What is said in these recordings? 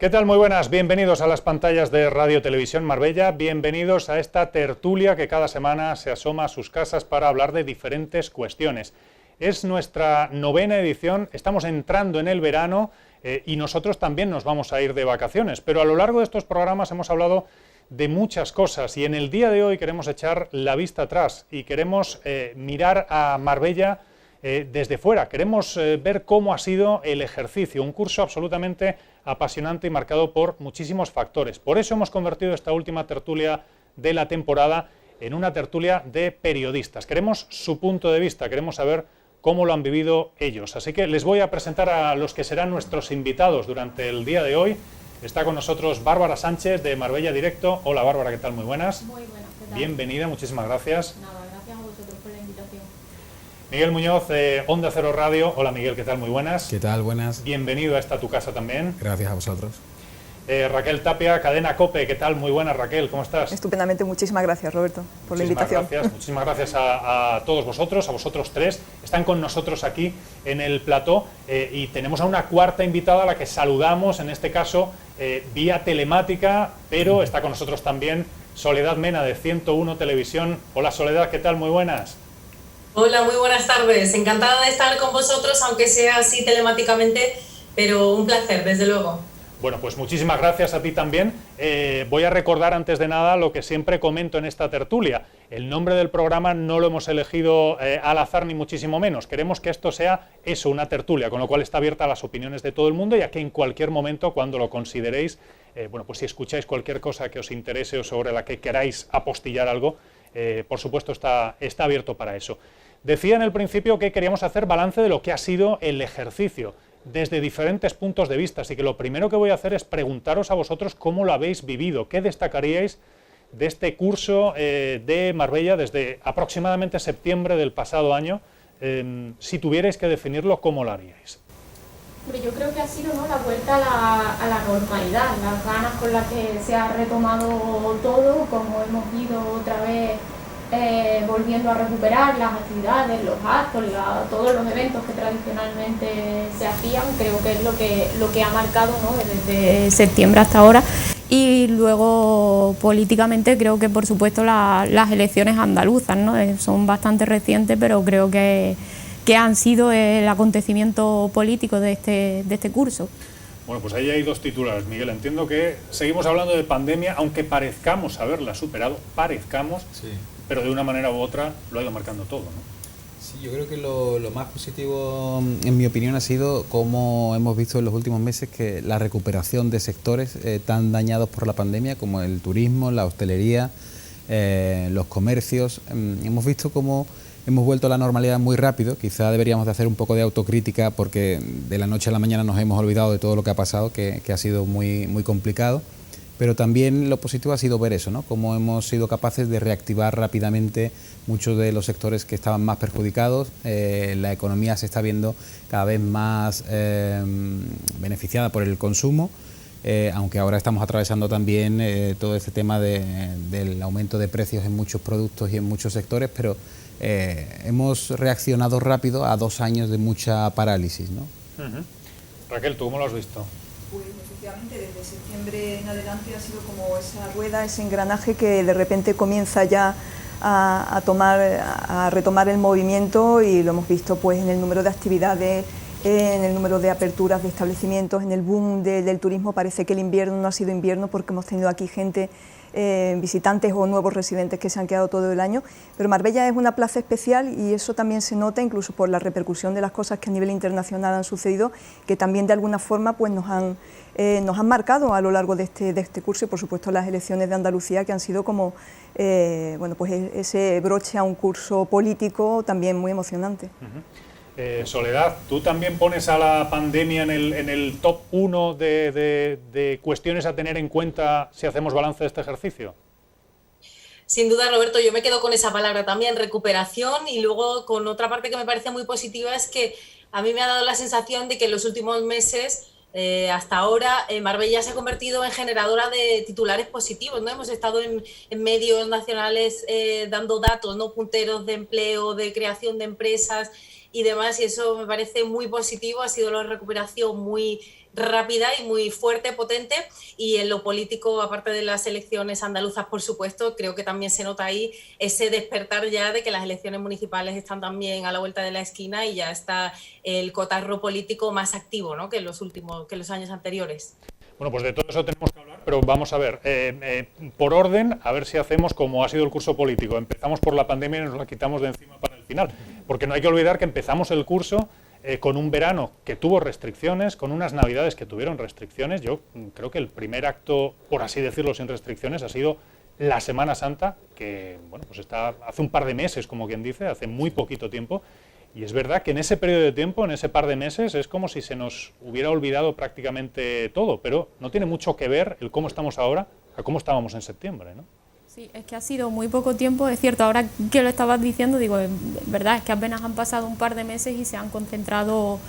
¿Qué tal? Muy buenas, bienvenidos a las pantallas de Radio Televisión Marbella, bienvenidos a esta tertulia que cada semana se asoma a sus casas para hablar de diferentes cuestiones. Es nuestra 9ª edición, estamos entrando en el verano y nosotros también nos vamos a ir de vacaciones, pero a lo largo de estos programas hemos hablado de muchas cosas y en el día de hoy queremos echar la vista atrás y queremos mirar a Marbella desde fuera. Queremos ver cómo ha sido el ejercicio, un curso absolutamente apasionante y marcado por muchísimos factores. Por eso hemos convertido esta última tertulia de la temporada en una tertulia de periodistas. Queremos su punto de vista, queremos saber cómo lo han vivido ellos. Así que les voy a presentar a los que serán nuestros invitados durante el día de hoy. Está con nosotros Bárbara Sánchez de Marbella Directo. Hola Bárbara, ¿qué tal? Muy buenas. Muy buenas, ¿qué tal? Bienvenida, muchísimas gracias. Nada, gracias a vosotros por la invitación. Miguel Muñoz, Onda Cero Radio. Hola Miguel, ¿qué tal? Muy buenas. ¿Qué tal? Buenas. Bienvenido a esta tu casa también. Gracias a vosotros. Raquel Tapia, Cadena COPE, ¿qué tal? Muy buenas, Raquel, ¿cómo estás? Estupendamente, muchísimas gracias, Roberto, por la invitación. Muchísimas gracias a todos vosotros, a vosotros tres. Están con nosotros aquí en el plató y tenemos a una cuarta invitada a la que saludamos, en este caso vía telemática, pero está con nosotros también Soledad Mena de 101 Televisión. Hola Soledad, ¿qué tal? Muy buenas. Hola, muy buenas tardes. Encantada de estar con vosotros, aunque sea así telemáticamente, pero un placer, desde luego. Bueno, pues muchísimas gracias a ti también. Voy a recordar antes de nada lo que siempre comento en esta tertulia. El nombre del programa no lo hemos elegido al azar ni muchísimo menos. Queremos que esto sea eso, una tertulia, con lo cual está abierta a las opiniones de todo el mundo y a que en cualquier momento, cuando lo consideréis, bueno, pues si escucháis cualquier cosa que os interese o sobre la que queráis apostillar algo, por supuesto está abierto para eso. Decía en el principio que queríamos hacer balance de lo que ha sido el ejercicio desde diferentes puntos de vista, así que lo primero que voy a hacer es preguntaros a vosotros cómo lo habéis vivido, qué destacaríais de este curso de Marbella desde aproximadamente septiembre del pasado año, si tuvierais que definirlo, ¿cómo lo haríais? Yo creo que ha sido, ¿no?, la vuelta a la normalidad, las ganas con las que se ha retomado todo, como hemos ido otra vez volviendo a recuperar las actividades, los actos, todos los eventos que tradicionalmente se hacían. Creo que es lo que ha marcado, ¿no?, desde septiembre hasta ahora. Y luego políticamente creo que por supuesto las elecciones andaluzas, ¿no?, son bastante recientes, pero creo que han sido el acontecimiento político de este curso. Bueno, pues ahí hay dos titulares, Miguel. Entiendo que seguimos hablando de pandemia, aunque parezcamos haberla superado, sí, pero de una manera u otra lo ha ido marcando todo, ¿no? Sí, yo creo que lo más positivo, en mi opinión, ha sido como hemos visto en los últimos meses que la recuperación de sectores tan dañados por la pandemia como el turismo, la hostelería, los comercios. Hemos visto cómo hemos vuelto a la normalidad muy rápido. Quizá deberíamos de hacer un poco de autocrítica porque de la noche a la mañana nos hemos olvidado de todo lo que ha pasado, que ha sido muy, muy complicado. Pero también lo positivo ha sido ver eso, ¿no?, cómo hemos sido capaces de reactivar rápidamente muchos de los sectores que estaban más perjudicados. La economía se está viendo cada vez más beneficiada por el consumo, aunque ahora estamos atravesando también todo este tema del aumento de precios en muchos productos y en muchos sectores, pero hemos reaccionado rápido a 2 años de mucha parálisis, ¿no? Raquel, ¿tú cómo lo has visto? Pues efectivamente, desde septiembre en adelante ha sido como esa rueda, ese engranaje que de repente comienza ya a retomar el movimiento, y lo hemos visto pues en el número de actividades, en el número de aperturas de establecimientos, en el boom del turismo. Parece que el invierno no ha sido invierno porque hemos tenido aquí gente, visitantes o nuevos residentes que se han quedado todo el año, pero Marbella es una plaza especial y eso también se nota incluso por la repercusión de las cosas que a nivel internacional han sucedido, que también de alguna forma pues nos han marcado a lo largo de este curso, y por supuesto las elecciones de Andalucía, que han sido como bueno, pues ese broche a un curso político también muy emocionante. Soledad, ¿tú también pones a la pandemia en el top 1 de cuestiones a tener en cuenta si hacemos balance de este ejercicio? Sin duda, Roberto, yo me quedo con esa palabra también, recuperación, y luego con otra parte que me parece muy positiva es que a mí me ha dado la sensación de que en los últimos meses, hasta ahora, Marbella se ha convertido en generadora de titulares positivos, ¿no? Hemos estado en medios nacionales dando datos, ¿no?, punteros de empleo, de creación de empresas. y demás, y eso me parece muy positivo. Ha sido una recuperación muy rápida y muy fuerte, potente, y en lo político, aparte de las elecciones andaluzas, por supuesto, creo que también se nota ahí ese despertar ya de que las elecciones municipales están también a la vuelta de la esquina y ya está el cotarro político más activo, ¿no?, que los años anteriores. Bueno, pues de todo eso tenemos que hablar, pero vamos a ver, por orden, a ver si hacemos como ha sido el curso político. Empezamos por la pandemia y nos la quitamos de encima para el final, porque no hay que olvidar que empezamos el curso con un verano que tuvo restricciones, con unas navidades que tuvieron restricciones. Yo creo que el primer acto, por así decirlo, sin restricciones ha sido la Semana Santa, que bueno, pues está hace un par de meses, como quien dice, hace muy poquito tiempo, y es verdad que en ese periodo de tiempo, en ese par de meses, es como si se nos hubiera olvidado prácticamente todo, pero no tiene mucho que ver el cómo estamos ahora a cómo estábamos en septiembre, ¿no? Sí, es que ha sido muy poco tiempo, es cierto, ahora que lo estabas diciendo, digo, es verdad, es que apenas han pasado un par de meses y se han concentrado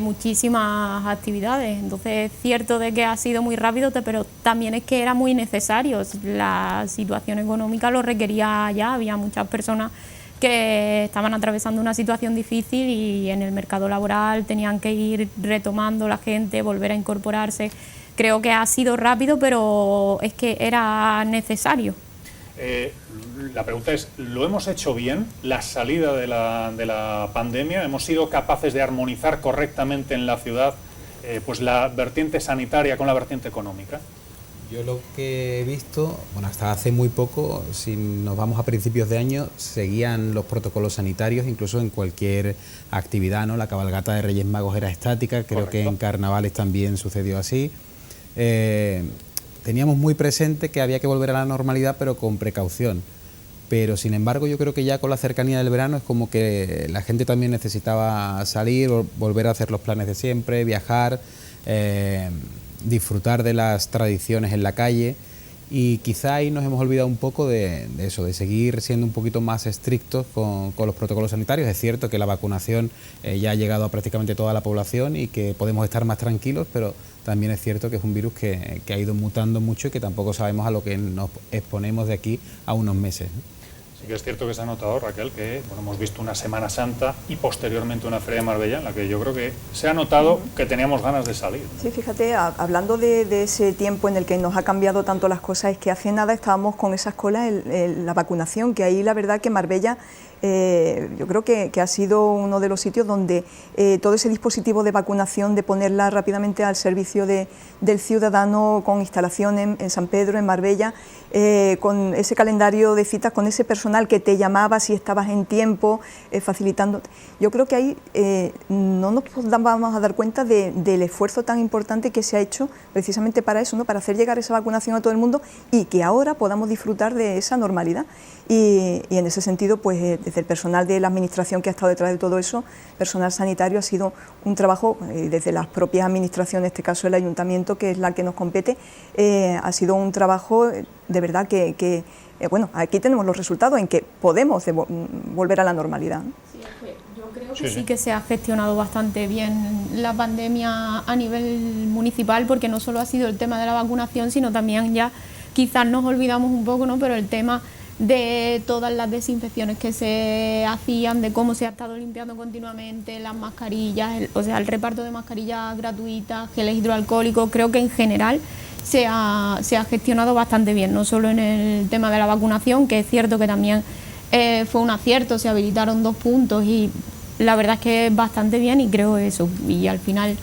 muchísimas actividades, entonces es cierto de que ha sido muy rápido, pero también es que era muy necesario, la situación económica lo requería ya, había muchas personas que estaban atravesando una situación difícil y en el mercado laboral tenían que ir retomando la gente, volver a incorporarse. Creo que ha sido rápido, pero es que era necesario. La pregunta es, ¿lo hemos hecho bien? La salida de la pandemia, ¿hemos sido capaces de armonizar correctamente en la ciudad pues la vertiente sanitaria con la vertiente económica? Yo lo que he visto, bueno, hasta hace muy poco, si nos vamos a principios de año, seguían los protocolos sanitarios, incluso en cualquier actividad, ¿no? La cabalgata de Reyes Magos era estática, creo Correcto. Que en carnavales también sucedió así. Teníamos muy presente que había que volver a la normalidad, pero con precaución. Pero sin embargo yo creo que ya con la cercanía del verano es como que la gente también necesitaba salir, volver a hacer los planes de siempre, viajar, disfrutar de las tradiciones en la calle, y quizá ahí nos hemos olvidado un poco de eso, de seguir siendo un poquito más estrictos con los protocolos sanitarios. Es cierto que la vacunación ya ha llegado a prácticamente toda la población y que podemos estar más tranquilos, pero también es cierto que es un virus que ha ido mutando mucho y que tampoco sabemos a lo que nos exponemos de aquí a unos meses, ¿no? Sí que es cierto que se ha notado, Raquel, que bueno, hemos visto una Semana Santa y posteriormente una Feria de Marbella en la que yo creo que se ha notado que teníamos ganas de salir. Sí, fíjate, hablando de ese tiempo en el que nos ha cambiado tanto las cosas, es que hace nada estábamos con esas colas, la vacunación, que ahí la verdad que Marbella yo creo que ha sido uno de los sitios donde todo ese dispositivo de vacunación, de ponerla rápidamente al servicio del ciudadano, con instalación en San Pedro, en Marbella, con ese calendario de citas, con ese personal que te llamaba si estabas en tiempo, facilitando. Yo creo que ahí no nos vamos a dar cuenta del esfuerzo tan importante que se ha hecho precisamente para eso, ¿no? Para hacer llegar esa vacunación a todo el mundo y que ahora podamos disfrutar de esa normalidad. Y en ese sentido, pues desde el personal de la administración que ha estado detrás de todo eso, personal sanitario, ha sido un trabajo, desde las propias administraciones, en este caso el ayuntamiento, que es la que nos compete, ha sido un trabajo de verdad que bueno, aquí tenemos los resultados en que podemos volver a la normalidad, ¿no? Sí, es que yo creo que sí que se ha gestionado bastante bien la pandemia a nivel municipal, porque no solo ha sido el tema de la vacunación, sino también ya quizás nos olvidamos un poco, ¿no? Pero el tema de todas las desinfecciones que se hacían, de cómo se ha estado limpiando continuamente, las mascarillas, o sea, el reparto de mascarillas gratuitas, geles hidroalcohólicos, creo que en general se ha gestionado bastante bien, no solo en el tema de la vacunación, que es cierto que también fue un acierto, se habilitaron 2 puntos y la verdad es que es bastante bien, y creo eso, y al final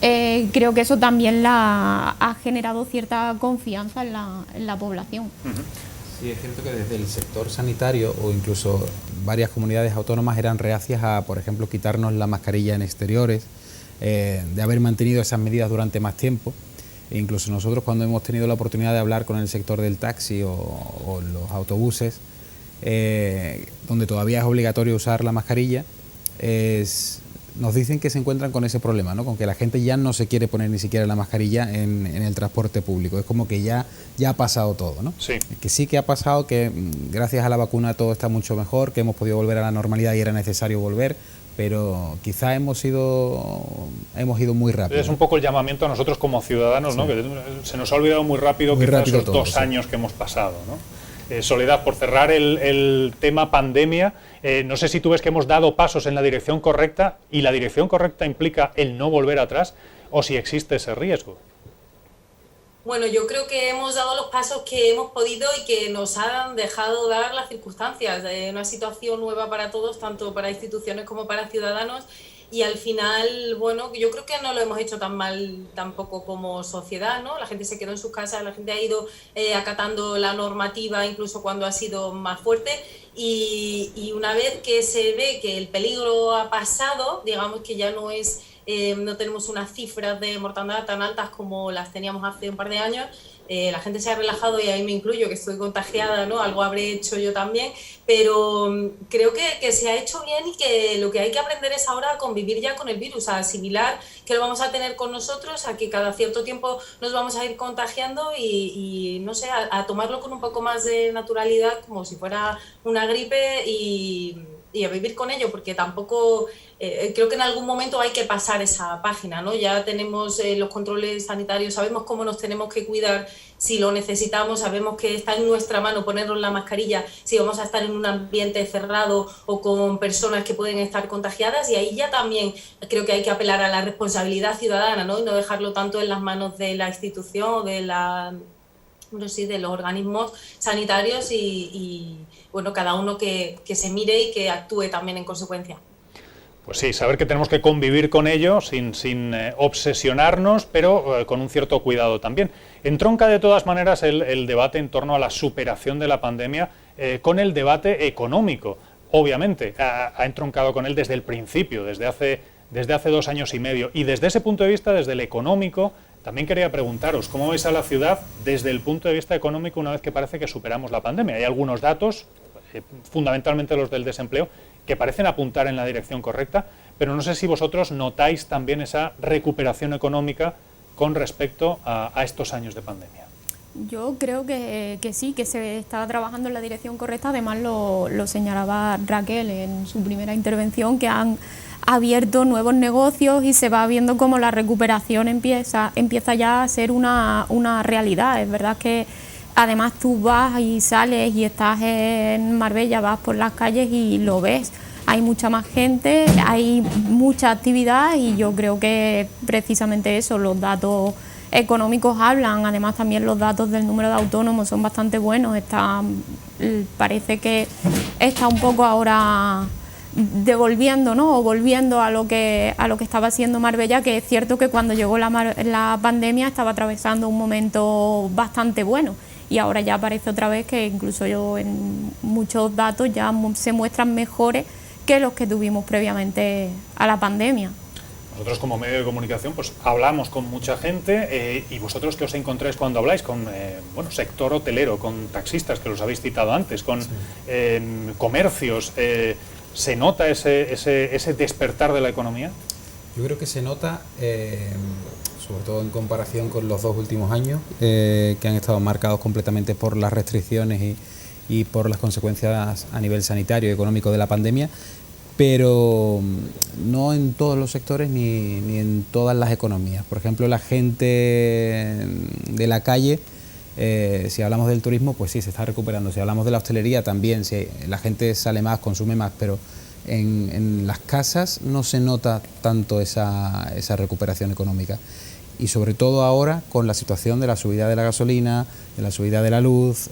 creo que eso también ha generado cierta confianza en la población. Sí, es cierto que desde el sector sanitario o incluso varias comunidades autónomas eran reacias a, por ejemplo, quitarnos la mascarilla en exteriores, de haber mantenido esas medidas durante más tiempo. E incluso nosotros, cuando hemos tenido la oportunidad de hablar con el sector del taxi o los autobuses, donde todavía es obligatorio usar la mascarilla, nos dicen que se encuentran con ese problema, ¿no? Con que la gente ya no se quiere poner ni siquiera la mascarilla en el transporte público. Es como que ya ha pasado todo, ¿no? Sí. Que sí que ha pasado, que gracias a la vacuna todo está mucho mejor, que hemos podido volver a la normalidad y era necesario volver, pero quizá hemos ido muy rápido. Es un poco el llamamiento a nosotros como ciudadanos, ¿no? Que se nos ha olvidado muy rápido, muy rápido esos 2 años que hemos pasado, ¿no? Soledad, por cerrar el tema pandemia, no sé si tú ves que hemos dado pasos en la dirección correcta y la dirección correcta implica el no volver atrás o si existe ese riesgo. Bueno, yo creo que hemos dado los pasos que hemos podido y que nos han dejado dar las circunstancias de una situación nueva para todos, tanto para instituciones como para ciudadanos. Y al final, bueno, yo creo que no lo hemos hecho tan mal tampoco como sociedad, ¿no? La gente se quedó en sus casas, la gente ha ido acatando la normativa incluso cuando ha sido más fuerte y una vez que se ve que el peligro ha pasado, digamos que ya no es... no tenemos unas cifras de mortandad tan altas como las teníamos hace un par de años. La gente se ha relajado y ahí me incluyo, que estoy contagiada, ¿no? Algo habré hecho yo también, pero creo que se ha hecho bien y que lo que hay que aprender es ahora a convivir ya con el virus, a asimilar que lo vamos a tener con nosotros, a que cada cierto tiempo nos vamos a ir contagiando y no sé, a tomarlo con un poco más de naturalidad, como si fuera una gripe y a vivir con ello, porque tampoco, creo que en algún momento hay que pasar esa página, ¿no? Ya tenemos los controles sanitarios, sabemos cómo nos tenemos que cuidar si lo necesitamos, sabemos que está en nuestra mano ponernos la mascarilla si vamos a estar en un ambiente cerrado o con personas que pueden estar contagiadas y ahí ya también creo que hay que apelar a la responsabilidad ciudadana, ¿no? Y no dejarlo tanto en las manos de la institución o de de los organismos sanitarios y bueno, cada uno que se mire y que actúe también en consecuencia. Pues sí, saber que tenemos que convivir con ello sin obsesionarnos, pero con un cierto cuidado también. Entronca de todas maneras el debate en torno a la superación de la pandemia con el debate económico. Obviamente, ha entroncado con él desde el principio, desde hace 2 años y medio. Y desde ese punto de vista, desde el económico, también quería preguntaros, ¿cómo veis a la ciudad desde el punto de vista económico una vez que parece que superamos la pandemia? Hay algunos datos, fundamentalmente los del desempleo, que parecen apuntar en la dirección correcta, pero no sé si vosotros notáis también esa recuperación económica con respecto a estos años de pandemia. Yo creo que sí, que se está trabajando en la dirección correcta. Además lo señalaba Raquel en su primera intervención, que han abierto nuevos negocios y se va viendo cómo la recuperación empieza ya a ser una realidad. Es verdad que además tú vas y sales y estás en Marbella, vas por las calles y lo ves. Hay mucha más gente, hay mucha actividad y yo creo que precisamente eso, los datos económicos hablan. Además también los datos del número de autónomos son bastante buenos. Parece que está un poco ahora devolviendo, ¿no? O volviendo a lo que estaba haciendo Marbella, que es cierto que cuando llegó la pandemia estaba atravesando un momento bastante bueno y ahora ya parece otra vez que incluso en muchos datos ya se muestran mejores que los que tuvimos previamente a la pandemia. Nosotros como medio de comunicación pues hablamos con mucha gente y vosotros ¿qué os encontráis cuando habláis con sector hotelero, con taxistas que los habéis citado antes, con comercios? ¿Se nota ese despertar de la economía? Yo creo que se nota, sobre todo en comparación con los 2 últimos años, que han estado marcados completamente por las restricciones y por las consecuencias a nivel sanitario y económico de la pandemia, pero no en todos los sectores ni en todas las economías. Por ejemplo, la gente de la calle, si hablamos del turismo, pues sí, se está recuperando. Si hablamos de la hostelería también, si la gente sale más, consume más, pero en las casas no se nota tanto esa recuperación económica. Y sobre todo ahora, con la situación de la subida de la gasolina, de la subida de la luz,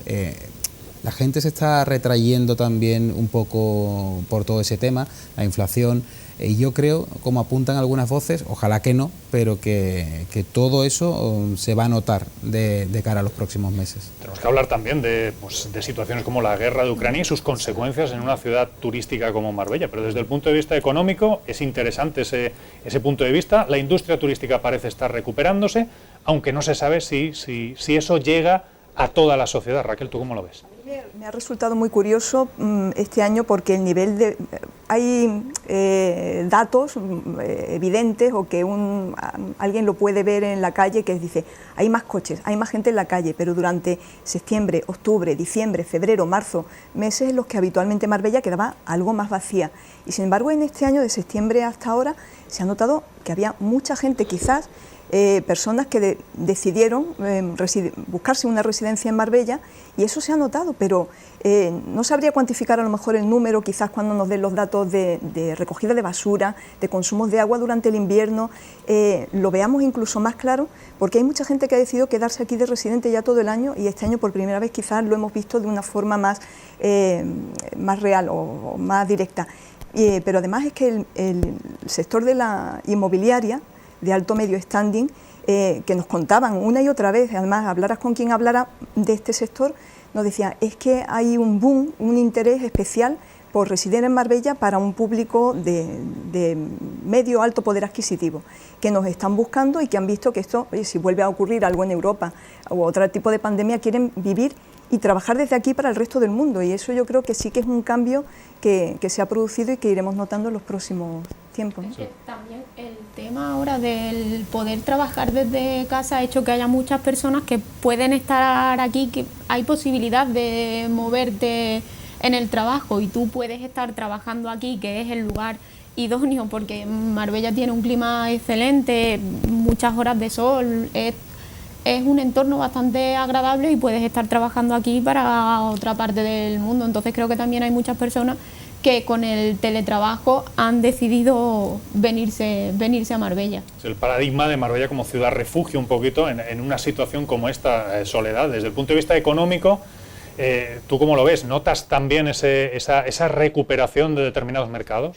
la gente se está retrayendo también un poco por todo ese tema, la inflación. Y yo creo, como apuntan algunas voces, ojalá que no, pero que todo eso se va a notar de cara a los próximos meses. Tenemos que hablar también de situaciones como la guerra de Ucrania y sus consecuencias en una ciudad turística como Marbella, pero desde el punto de vista económico es interesante ese punto de vista. La industria turística parece estar recuperándose, aunque no se sabe si eso llega a toda la sociedad. Raquel, ¿tú cómo lo ves? Me ha resultado muy curioso este año porque el nivel datos evidentes o que alguien lo puede ver en la calle, que dice, hay más coches, hay más gente en la calle, pero durante septiembre, octubre, diciembre, febrero, marzo, meses en los que habitualmente Marbella quedaba algo más vacía. Y sin embargo, en este año, de septiembre hasta ahora, se ha notado que había mucha gente, quizás personas que decidieron buscarse una residencia en Marbella, y eso se ha notado, pero no sabría cuantificar a lo mejor el número, quizás cuando nos den los datos de recogida de basura, de consumos de agua durante el invierno, lo veamos incluso más claro, porque hay mucha gente que ha decidido quedarse aquí de residente ya todo el año, y este año por primera vez quizás lo hemos visto de una forma más real o más directa. Pero además es que el sector de la inmobiliaria de alto medio standing, que nos contaban una y otra vez, además hablaras con quien hablara de este sector, nos decía, es que hay un boom, un interés especial por residir en Marbella para un público de medio alto poder adquisitivo, que nos están buscando y que han visto que esto, oye, si vuelve a ocurrir algo en Europa o otro tipo de pandemia, quieren vivir y trabajar desde aquí para el resto del mundo, y eso yo creo que sí que es un cambio que se ha producido y que iremos notando en los próximos tiempos, ¿no? Es que también el tema ahora del poder trabajar desde casa ha hecho que haya muchas personas que pueden estar aquí, que hay posibilidad de moverte en el trabajo y tú puedes estar trabajando aquí, que es el lugar idóneo porque Marbella tiene un clima excelente, muchas horas de sol, es un entorno bastante agradable y puedes estar trabajando aquí para otra parte del mundo. Entonces creo que también hay muchas personas que con el teletrabajo han decidido venirse a Marbella. Es el paradigma de Marbella como ciudad refugio un poquito en una situación como esta, Soledad. Desde el punto de vista económico, ¿tú cómo lo ves? ¿Notas también esa recuperación de determinados mercados?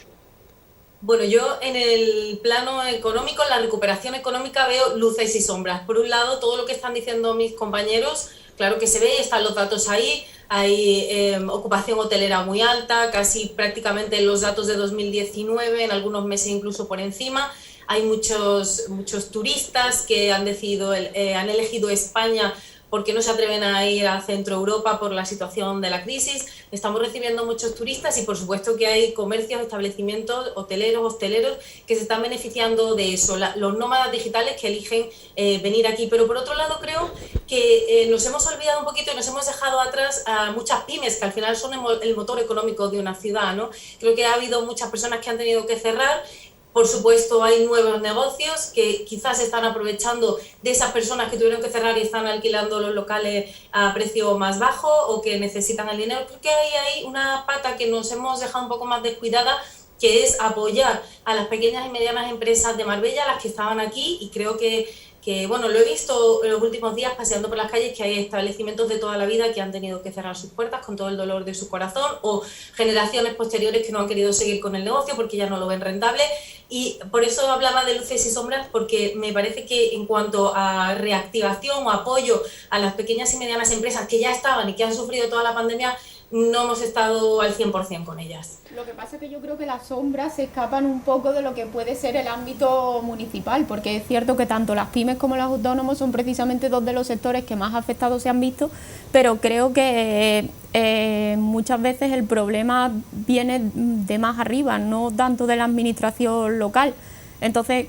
Bueno, yo en el plano económico, en la recuperación económica, veo luces y sombras. Por un lado, todo lo que están diciendo mis compañeros, claro que se ve, están los datos ahí, hay ocupación hotelera muy alta, casi prácticamente los datos de 2019, en algunos meses incluso por encima. Hay muchos turistas que han elegido España porque no se atreven a ir a Centro Europa por la situación de la crisis. Estamos recibiendo muchos turistas y por supuesto que hay comercios, establecimientos, hosteleros que se están beneficiando de eso, los nómadas digitales que eligen venir aquí. Pero por otro lado creo que nos hemos olvidado un poquito y nos hemos dejado atrás a muchas pymes que al final son el motor económico de una ciudad, ¿no? Creo que ha habido muchas personas que han tenido que cerrar. Por supuesto, hay nuevos negocios que quizás están aprovechando de esas personas que tuvieron que cerrar y están alquilando los locales a precio más bajo o que necesitan el dinero. Creo que hay una pata que nos hemos dejado un poco más descuidada, que es apoyar a las pequeñas y medianas empresas de Marbella, las que estaban aquí, y creo que bueno, lo he visto en los últimos días paseando por las calles, que hay establecimientos de toda la vida que han tenido que cerrar sus puertas con todo el dolor de su corazón, o generaciones posteriores que no han querido seguir con el negocio porque ya no lo ven rentable. Y por eso hablaba de luces y sombras, porque me parece que en cuanto a reactivación o apoyo a las pequeñas y medianas empresas que ya estaban y que han sufrido toda la pandemia, no hemos estado al 100% con ellas. Lo que pasa es que yo creo que las sombras se escapan un poco de lo que puede ser el ámbito municipal, porque es cierto que tanto las pymes como los autónomos son precisamente dos de los sectores que más afectados se han visto, pero creo que muchas veces el problema viene de más arriba, no tanto de la administración local. Entonces,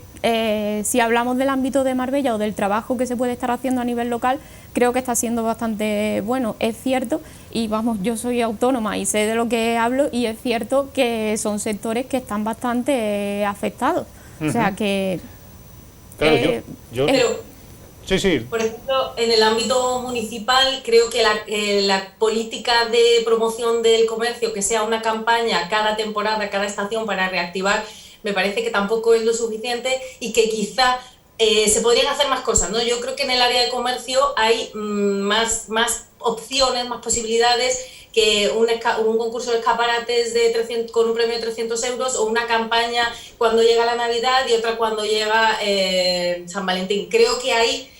si hablamos del ámbito de Marbella o del trabajo que se puede estar haciendo a nivel local, creo que está siendo bastante bueno. Es cierto, y vamos, yo soy autónoma y sé de lo que hablo, y es cierto que son sectores que están bastante afectados. O sea que... Claro, Sí. Por ejemplo, en el ámbito municipal, creo que la política de promoción del comercio, que sea una campaña cada temporada, cada estación para reactivar, me parece que tampoco es lo suficiente y que quizá se podrían hacer más cosas, ¿no? Yo creo que en el área de comercio hay más opciones, más posibilidades que un concurso de escaparates con un premio de 300 euros o una campaña cuando llega la Navidad y otra cuando llega San Valentín. Creo que hay,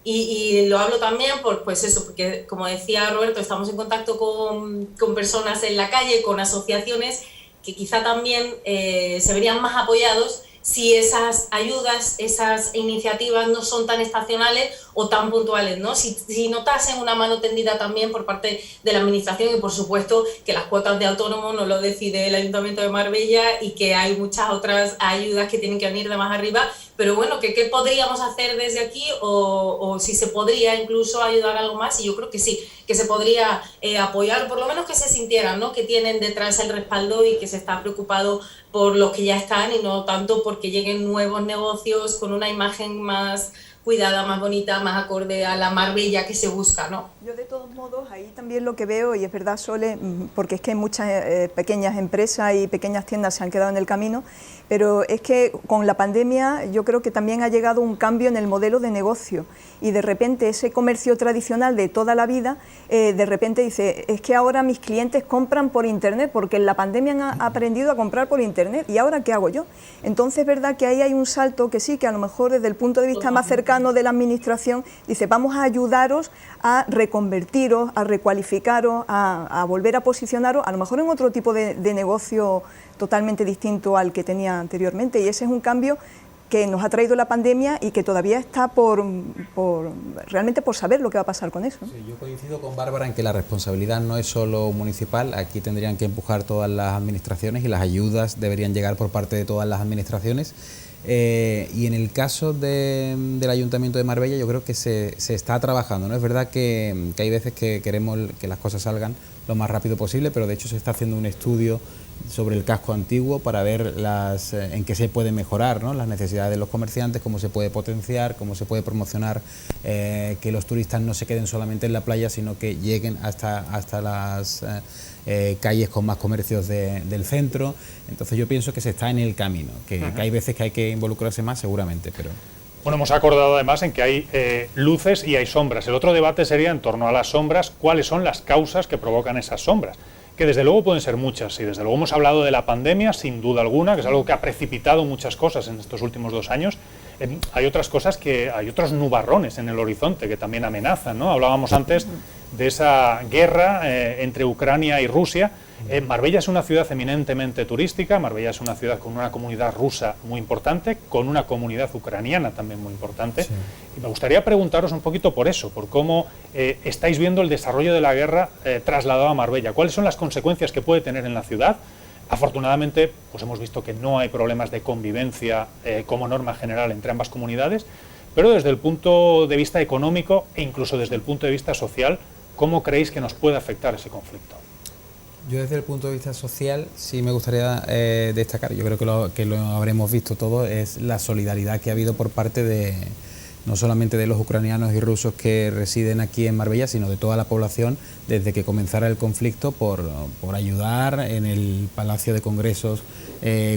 y lo hablo también pues eso, porque como decía Roberto, estamos en contacto con personas en la calle, con asociaciones que quizá también se verían más apoyados si esas ayudas, esas iniciativas no son tan estacionales o tan puntuales, ¿no? Si notasen una mano tendida también por parte de la Administración y, por supuesto, que las cuotas de autónomo no lo decide el Ayuntamiento de Marbella y que hay muchas otras ayudas que tienen que venir de más arriba, pero bueno, ¿qué podríamos hacer desde aquí o si se podría incluso ayudar algo más? Y yo creo que sí, que se podría apoyar, por lo menos que se sintieran, ¿no? Que tienen detrás el respaldo y que se está preocupado por los que ya están y no tanto porque lleguen nuevos negocios con una imagen más cuidada, más bonita, más acorde a la Marbella que se busca, ¿no? Yo de todos modos ahí también lo que veo, y es verdad, Sole, porque es que muchas pequeñas empresas y pequeñas tiendas se han quedado en el camino, pero es que con la pandemia yo creo que también ha llegado un cambio en el modelo de negocio y de repente ese comercio tradicional de toda la vida, de repente dice, es que ahora mis clientes compran por internet porque en la pandemia han aprendido a comprar por internet y ahora ¿qué hago yo? Entonces es verdad que ahí hay un salto que sí, que a lo mejor desde el punto de vista más cercano de la administración dice, vamos a ayudaros a reconvertiros, a recualificaros, a volver a posicionaros, a lo mejor en otro tipo de negocio totalmente distinto al que tenía anteriormente, y ese es un cambio que nos ha traído la pandemia y que todavía está realmente por saber lo que va a pasar con eso. Sí, yo coincido con Bárbara en que la responsabilidad no es solo municipal, aquí tendrían que empujar todas las administraciones y las ayudas deberían llegar por parte de todas las administraciones. Y en el caso del Ayuntamiento de Marbella yo creo que se está trabajando, ¿no? Es verdad que hay veces que queremos que las cosas salgan lo más rápido posible, pero de hecho se está haciendo un estudio sobre el casco antiguo para ver en qué se puede mejorar, ¿no? Las necesidades de los comerciantes, cómo se puede potenciar, cómo se puede promocionar, que los turistas no se queden solamente en la playa, sino que lleguen hasta las calles con más comercios del centro. Entonces yo pienso que se está en el camino, que hay veces que hay que involucrarse más seguramente, pero... Bueno, hemos acordado además en que hay luces y hay sombras. El otro debate sería en torno a las sombras, cuáles son las causas que provocan esas sombras, que desde luego pueden ser muchas, y desde luego hemos hablado de la pandemia, sin duda alguna, que es algo que ha precipitado muchas cosas en estos últimos 2 años. Hay otras cosas hay otros nubarrones en el horizonte que también amenazan, ¿no? Hablábamos antes de esa guerra entre Ucrania y Rusia. Marbella es una ciudad eminentemente turística, Marbella es una ciudad con una comunidad rusa muy importante, con una comunidad ucraniana también muy importante. Sí. Y me gustaría preguntaros un poquito por eso, por cómo estáis viendo el desarrollo de la guerra trasladado a Marbella. ¿Cuáles son las consecuencias que puede tener en la ciudad? Afortunadamente, pues hemos visto que no hay problemas de convivencia como norma general entre ambas comunidades, pero desde el punto de vista económico e incluso desde el punto de vista social, ¿cómo creéis que nos puede afectar ese conflicto? Yo desde el punto de vista social sí me gustaría destacar, yo creo que lo habremos visto todo, es la solidaridad que ha habido por parte no solamente de los ucranianos y rusos que residen aquí en Marbella, sino de toda la población desde que comenzara el conflicto por ayudar en el Palacio de Congresos,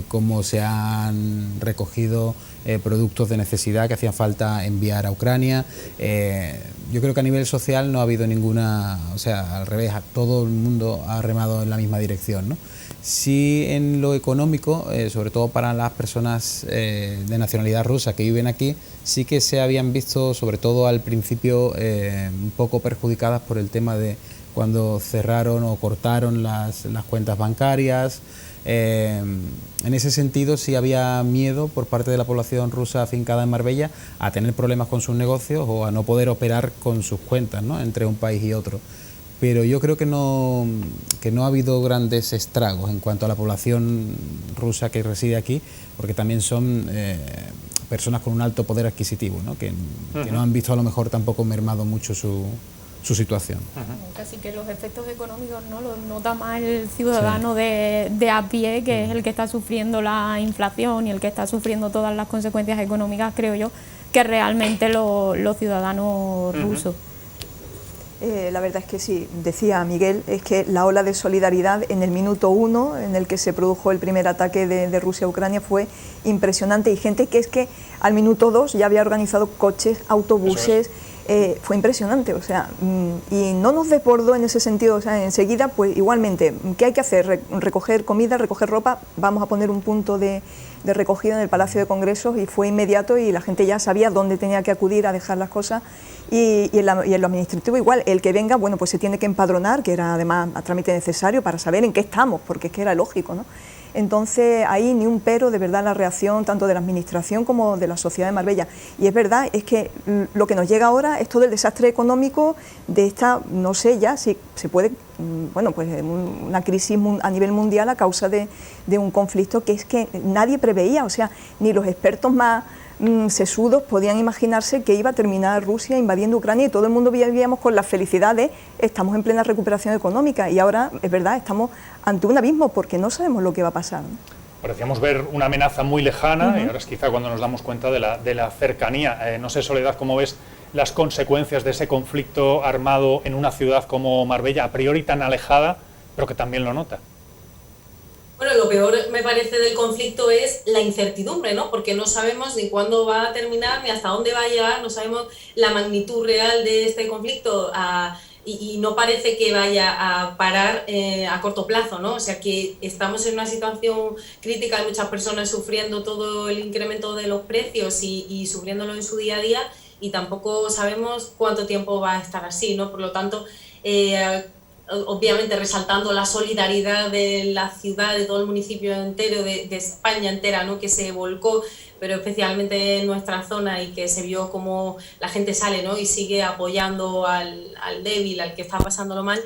cómo se han recogido productos de necesidad que hacían falta enviar a Ucrania. Yo creo que a nivel social no ha habido ninguna, o sea, al revés, todo el mundo ha remado en la misma dirección, ¿no? Sí, en lo económico, sobre todo para las personas de nacionalidad rusa que viven aquí, sí que se habían visto, sobre todo al principio, un poco perjudicadas por el tema de cuando cerraron o cortaron las cuentas bancarias. En ese sentido sí había miedo por parte de la población rusa afincada en Marbella a tener problemas con sus negocios o a no poder operar con sus cuentas, ¿no?, entre un país y otro. Pero yo creo que no ha habido grandes estragos en cuanto a la población rusa que reside aquí, porque también son personas con un alto poder adquisitivo, ¿no?, que no han visto a lo mejor tampoco mermado mucho su situación. Casi que los efectos económicos no los nota más el ciudadano de a pie, que es el que está sufriendo la inflación y el que está sufriendo todas las consecuencias económicas, creo yo, que realmente los ciudadanos rusos. La verdad es que sí, decía Miguel, es que la ola de solidaridad en el minuto 1 en el que se produjo el primer ataque de Rusia a Ucrania fue impresionante, y gente que es que al minuto 2 ya había organizado coches, autobuses. Fue impresionante, o sea, y no nos desbordó en ese sentido, o sea, enseguida, pues igualmente, ¿qué hay que hacer? Recoger comida, recoger ropa, vamos a poner un punto de de recogida en el Palacio de Congresos y fue inmediato y la gente ya sabía dónde tenía que acudir a dejar las cosas y en lo administrativo igual, el que venga, bueno, pues se tiene que empadronar, que era además a trámite necesario para saber en qué estamos, porque es que era lógico, ¿no? Entonces, ahí ni un pero, de verdad, la reacción tanto de la Administración como de la sociedad de Marbella. Y es verdad, es que lo que nos llega ahora es todo el desastre económico de esta, no sé ya si se puede, bueno, pues una crisis a nivel mundial a causa de un conflicto que es que nadie preveía, o sea, ni los expertos más sesudos podían imaginarse que iba a terminar Rusia invadiendo Ucrania y todo el mundo vivíamos con la felicidad de estamos en plena recuperación económica y ahora es verdad, estamos ante un abismo porque no sabemos lo que va a pasar, ¿no? Parecíamos ver una amenaza muy lejana y ahora es quizá cuando nos damos cuenta de la cercanía. No sé, Soledad, ¿cómo ves las consecuencias de ese conflicto armado en una ciudad como Marbella, a priori tan alejada, pero que también lo nota? Bueno, lo peor me parece del conflicto es la incertidumbre, ¿no? Porque no sabemos ni cuándo va a terminar ni hasta dónde va a llegar, no sabemos la magnitud real de este conflicto y no parece que vaya a parar a corto plazo, ¿no? O sea que estamos en una situación crítica, hay muchas personas sufriendo todo el incremento de los precios y sufriéndolo en su día a día y tampoco sabemos cuánto tiempo va a estar así, ¿no? Por lo tanto, obviamente resaltando la solidaridad de la ciudad, de todo el municipio entero, de España entera, ¿no? Que se volcó, pero especialmente en nuestra zona y que se vio como la gente sale, ¿no? Y sigue apoyando al débil, al que está pasándolo mal,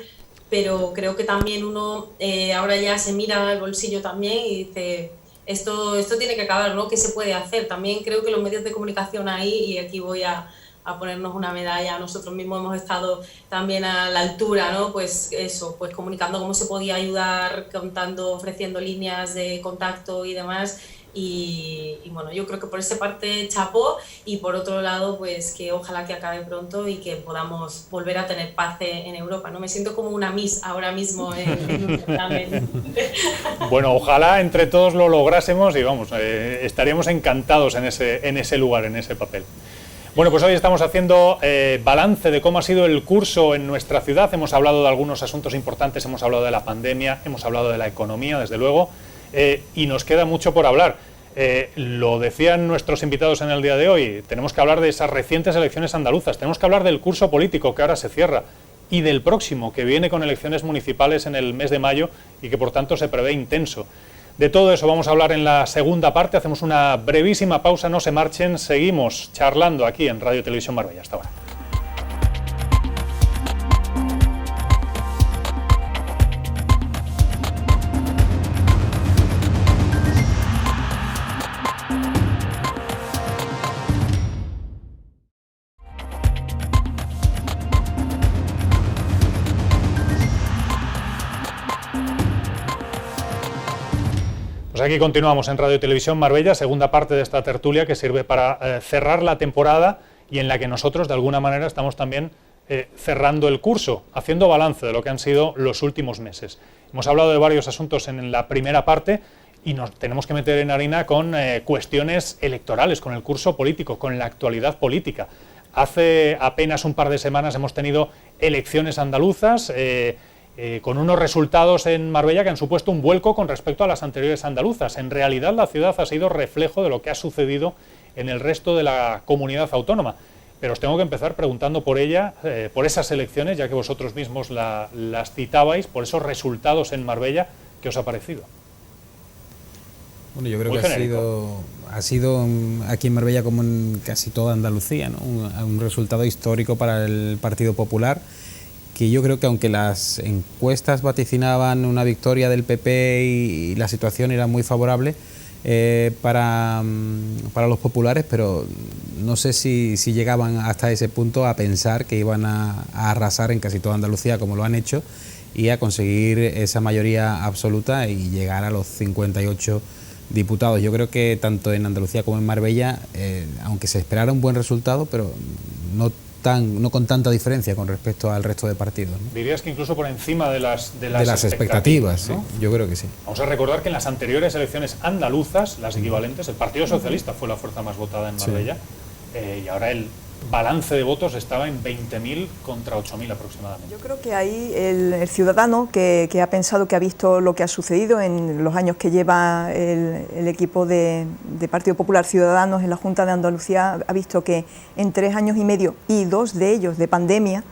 pero creo que también uno ahora ya se mira al bolsillo también y dice, esto tiene que acabar, ¿no? ¿Qué se puede hacer? También creo que los medios de comunicación ahí, y aquí voy a ponernos una medalla, nosotros mismos hemos estado también a la altura, ¿no? Pues eso, pues comunicando cómo se podía ayudar, contando, ofreciendo líneas de contacto y demás, y bueno, yo creo que por esa parte chapó, y por otro lado, pues que ojalá que acabe pronto y que podamos volver a tener paz en Europa, ¿no? Me siento como una Miss ahora mismo en un certamen. Bueno, ojalá entre todos lo lográsemos y vamos, estaríamos encantados en ese lugar, en ese papel. Bueno, pues hoy estamos haciendo balance de cómo ha sido el curso en nuestra ciudad. Hemos hablado de algunos asuntos importantes, hemos hablado de la pandemia, hemos hablado de la economía, desde luego, y nos queda mucho por hablar. Lo decían nuestros invitados en el día de hoy, tenemos que hablar de esas recientes elecciones andaluzas, tenemos que hablar del curso político que ahora se cierra y del próximo, que viene con elecciones municipales en el mes de mayo y que por tanto se prevé intenso. De todo eso vamos a hablar en la segunda parte, hacemos una brevísima pausa, no se marchen, seguimos charlando aquí en Radio Televisión Marbella. Hasta ahora. Pues aquí continuamos en Radio Televisión Marbella, segunda parte de esta tertulia que sirve para cerrar la temporada y en la que nosotros de alguna manera estamos también cerrando el curso, haciendo balance de lo que han sido los últimos meses. Hemos hablado de varios asuntos en la primera parte y nos tenemos que meter en harina con cuestiones electorales, con el curso político, con la actualidad política. Hace apenas un par de semanas hemos tenido elecciones andaluzas, con unos resultados en Marbella que han supuesto un vuelco con respecto a las anteriores andaluzas. En realidad la ciudad ha sido reflejo de lo que ha sucedido en el resto de la comunidad autónoma. Pero os tengo que empezar preguntando por ella, por esas elecciones, ya que vosotros mismos las citabais, por esos resultados en Marbella, ¿qué os ha parecido? Bueno, yo creo que ha sido aquí en Marbella como en casi toda Andalucía, ¿no? Un resultado histórico para el Partido Popular, que yo creo que aunque las encuestas vaticinaban una victoria del PP y la situación era muy favorable para los populares, pero no sé si llegaban hasta ese punto a pensar que iban a arrasar en casi toda Andalucía como lo han hecho y a conseguir esa mayoría absoluta y llegar a los 58 diputados. Yo creo que tanto en Andalucía como en Marbella, aunque se esperara un buen resultado, pero no con tanta diferencia con respecto al resto de partidos, ¿no? Dirías que incluso por encima de las expectativas, ¿no? Sí, yo creo que sí. Vamos a recordar que en las anteriores elecciones andaluzas, las equivalentes, el Partido Socialista fue la fuerza más votada en Marbella, sí. Y ahora el balance de votos estaba en 20.000 contra 8.000 aproximadamente. Yo creo que ahí el ciudadano que ha pensado, que ha visto lo que ha sucedido en los años que lleva el equipo de Partido Popular Ciudadanos en la Junta de Andalucía, ha visto que en 3 años y medio, y 2 de ellos de pandemia,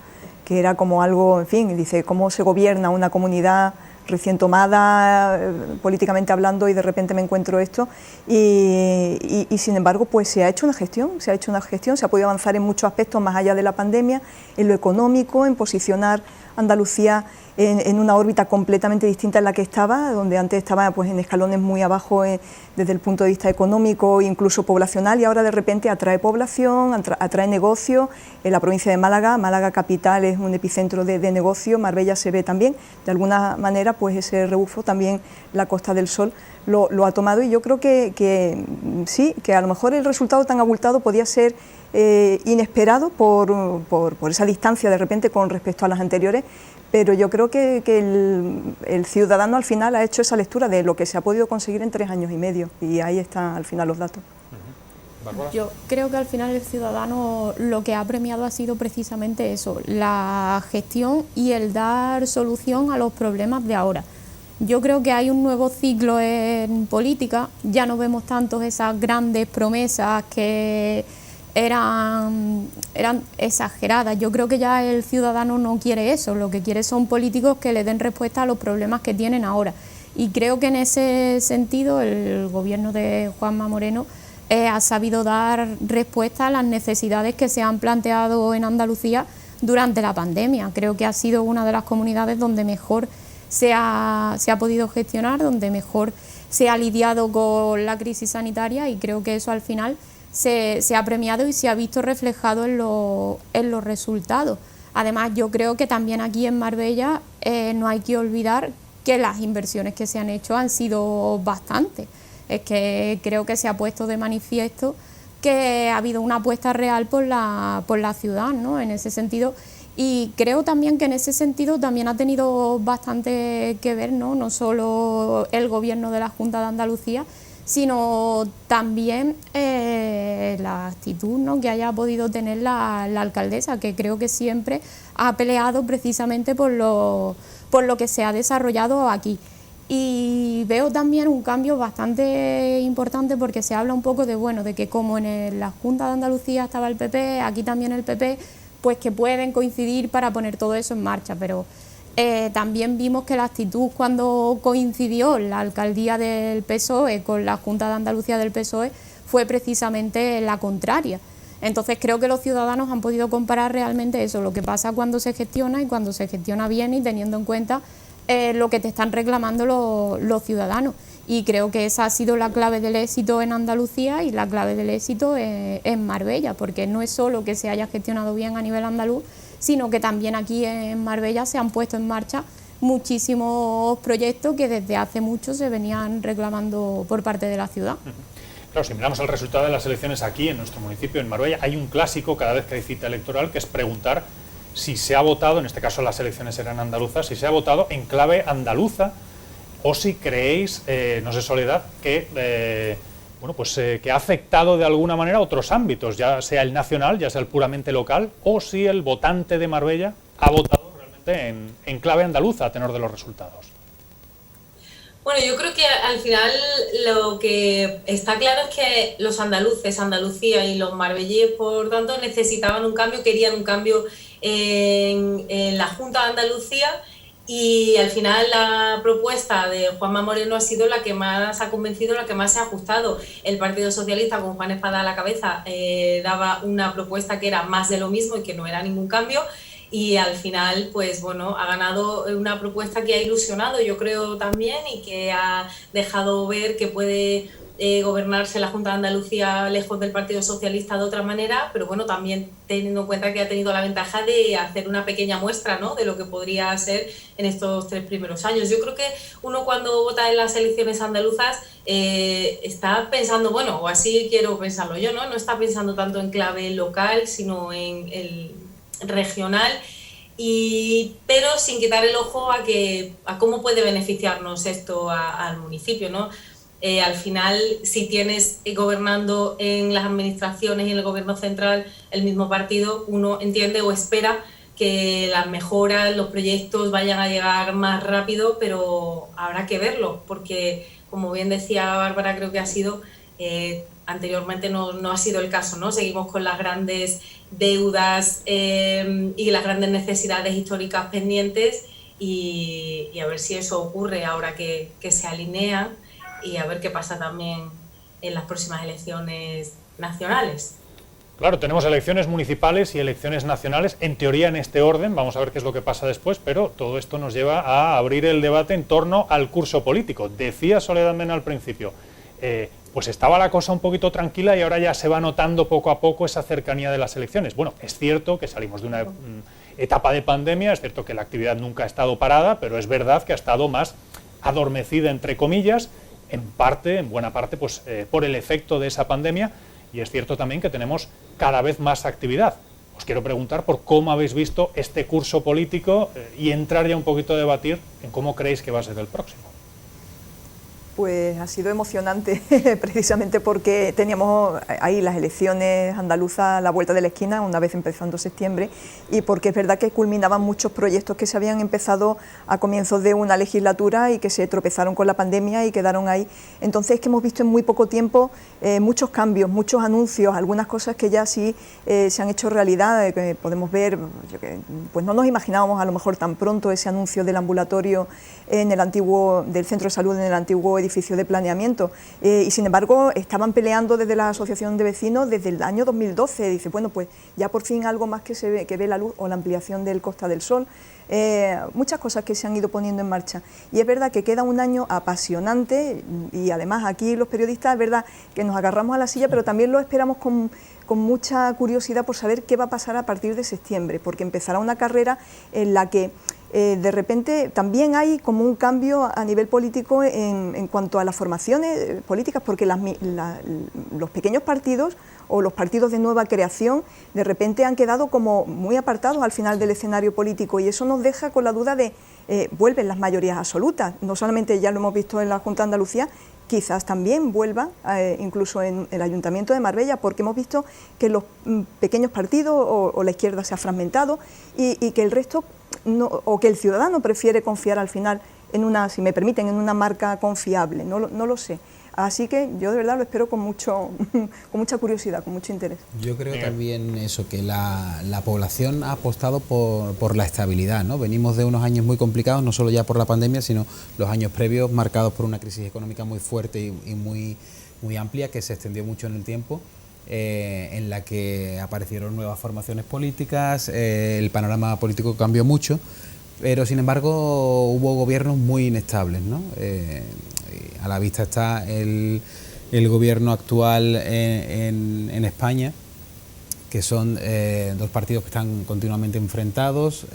que era como algo, en fin, dice, ¿cómo se gobierna una comunidad recién tomada, políticamente hablando, y de repente me encuentro esto? Y sin embargo, pues se ha hecho una gestión, se ha podido avanzar en muchos aspectos más allá de la pandemia, en lo económico, en posicionar Andalucía en una órbita completamente distinta en la que estaba, donde antes estaba pues en escalones muy abajo desde el punto de vista económico e incluso poblacional, y ahora de repente atrae población, atrae negocio. En la provincia de Málaga capital es un epicentro de negocio, Marbella se ve también, de alguna manera pues ese rebufo también la Costa del Sol lo ha tomado, y yo creo que sí, que a lo mejor el resultado tan abultado podía ser inesperado por esa distancia de repente con respecto a las anteriores, pero yo creo que el ciudadano al final ha hecho esa lectura de lo que se ha podido conseguir en 3 años y medio, y ahí están al final los datos. Bárbara. Yo creo que al final el ciudadano lo que ha premiado ha sido precisamente eso, la gestión y el dar solución a los problemas de ahora. Yo creo que hay un nuevo ciclo en política, ya no vemos tanto esas grandes promesas que eran exageradas. Yo creo que ya el ciudadano no quiere eso, lo que quiere son políticos que le den respuesta a los problemas que tienen ahora. Y creo que en ese sentido el gobierno de Juanma Moreno ha sabido dar respuesta a las necesidades que se han planteado en Andalucía durante la pandemia. Creo que ha sido una de las comunidades donde mejor se ha podido gestionar, donde mejor se ha lidiado con la crisis sanitaria, y creo que eso al final se ha premiado y se ha visto reflejado en los resultados. Además, yo creo que también aquí en Marbella no hay que olvidar que las inversiones que se han hecho han sido bastantes. Es que creo que se ha puesto de manifiesto que ha habido una apuesta real por la ciudad, ¿no? En ese sentido. Y creo también que en ese sentido también ha tenido bastante que ver, no solo el gobierno de la Junta de Andalucía, sino también la actitud, ¿no?, que haya podido tener la alcaldesa, que creo que siempre ha peleado precisamente por lo que se ha desarrollado aquí. Y veo también un cambio bastante importante, porque se habla un poco de que como en la Junta de Andalucía estaba el PP, aquí también el PP, pues que pueden coincidir para poner todo eso en marcha, pero también vimos que la actitud cuando coincidió la alcaldía del PSOE con la Junta de Andalucía del PSOE fue precisamente la contraria. Entonces creo que los ciudadanos han podido comparar realmente eso, lo que pasa cuando se gestiona y cuando se gestiona bien, y teniendo en cuenta lo que te están reclamando los ciudadanos. Y creo que esa ha sido la clave del éxito en Andalucía y la clave del éxito en Marbella, porque no es solo que se haya gestionado bien a nivel andaluz, sino que también aquí en Marbella se han puesto en marcha muchísimos proyectos que desde hace mucho se venían reclamando por parte de la ciudad. Claro, si miramos el resultado de las elecciones aquí en nuestro municipio, en Marbella, hay un clásico cada vez que hay cita electoral, que es preguntar si se ha votado, en este caso las elecciones eran andaluzas, si se ha votado en clave andaluza, o si creéis, no sé, Soledad, que que ha afectado de alguna manera otros ámbitos, ya sea el nacional, ya sea el puramente local, o si el votante de Marbella ha votado realmente en clave andaluza a tenor de los resultados. Bueno, yo creo que al final lo que está claro es que los andaluces, Andalucía y los marbellíes, por tanto, necesitaban un cambio, querían un cambio en la Junta de Andalucía, y al final la propuesta de Juanma Moreno ha sido la que más ha convencido, la que más se ha ajustado. El Partido Socialista, con Juan Espada a la cabeza, daba una propuesta que era más de lo mismo y que no era ningún cambio, y al final pues bueno, ha ganado una propuesta que ha ilusionado, yo creo, también, y que ha dejado ver que puede gobernarse la Junta de Andalucía lejos del Partido Socialista de otra manera, pero bueno, también teniendo en cuenta que ha tenido la ventaja de hacer una pequeña muestra, ¿no?, de lo que podría ser en estos 3 primeros años. Yo creo que uno, cuando vota en las elecciones andaluzas, está pensando, bueno, o así quiero pensarlo yo, no está pensando tanto en clave local, sino en el regional, pero sin quitar el ojo a cómo puede beneficiarnos esto al municipio, ¿no? Al final, si tienes gobernando en las administraciones y en el gobierno central el mismo partido, uno entiende o espera que las mejoras, los proyectos vayan a llegar más rápido, pero habrá que verlo, porque como bien decía Bárbara, creo que ha sido, anteriormente no ha sido el caso, ¿no? Seguimos con las grandes deudas y las grandes necesidades históricas pendientes y a ver si eso ocurre ahora que se alinean y a ver qué pasa también en las próximas elecciones nacionales. Claro, tenemos elecciones municipales y elecciones nacionales, en teoría en este orden, vamos a ver qué es lo que pasa después, pero todo esto nos lleva a abrir el debate en torno al curso político. Decía Soledad Mena al principio, pues estaba la cosa un poquito tranquila y ahora ya se va notando poco a poco esa cercanía de las elecciones. Bueno, es cierto que salimos de una etapa de pandemia, es cierto que la actividad nunca ha estado parada, pero es verdad que ha estado más adormecida, entre comillas, en buena parte, pues por el efecto de esa pandemia, y es cierto también que tenemos cada vez más actividad. Os quiero preguntar por cómo habéis visto este curso político y entrar ya un poquito a debatir en cómo creéis que va a ser el próximo. Pues ha sido emocionante, precisamente porque teníamos ahí las elecciones andaluzas a la vuelta de la esquina, una vez empezando septiembre, y porque es verdad que culminaban muchos proyectos que se habían empezado a comienzos de una legislatura y que se tropezaron con la pandemia y quedaron ahí. Entonces es que hemos visto en muy poco tiempo muchos cambios, muchos anuncios, algunas cosas que ya sí se han hecho realidad, que podemos ver, pues no nos imaginábamos a lo mejor tan pronto ese anuncio del ambulatorio en el antiguo, del centro de salud en el antiguo edificio de planeamiento, y sin embargo estaban peleando desde la asociación de vecinos desde el año 2012, dice, bueno, pues ya por fin algo más que ve la luz, o la ampliación del Costa del Sol, muchas cosas que se han ido poniendo en marcha, y es verdad que queda un año apasionante, y además aquí los periodistas es verdad que nos agarramos a la silla, pero también lo esperamos con mucha curiosidad por saber qué va a pasar a partir de septiembre, porque empezará una carrera en la que de repente también hay como un cambio a nivel político en cuanto a las formaciones políticas, porque los pequeños partidos o los partidos de nueva creación de repente han quedado como muy apartados al final del escenario político, y eso nos deja con la duda de vuelven las mayorías absolutas, no solamente ya lo hemos visto en la Junta de Andalucía, quizás también vuelva incluso en el Ayuntamiento de Marbella, porque hemos visto que los pequeños partidos o la izquierda se ha fragmentado y que el resto o que el ciudadano prefiere confiar al final en una, si me permiten, en una marca confiable, no lo sé. Así que yo de verdad lo espero con mucha curiosidad, con mucho interés. Yo creo también eso, que la población ha apostado por la estabilidad, ¿no? Venimos de unos años muy complicados, no solo ya por la pandemia, sino los años previos marcados por una crisis económica muy fuerte y muy amplia, que se extendió mucho en el tiempo, en la que aparecieron nuevas formaciones políticas, el panorama político cambió mucho, pero sin embargo hubo gobiernos muy inestables, ¿no? A la vista está el gobierno actual en España, que son dos partidos que están continuamente enfrentados.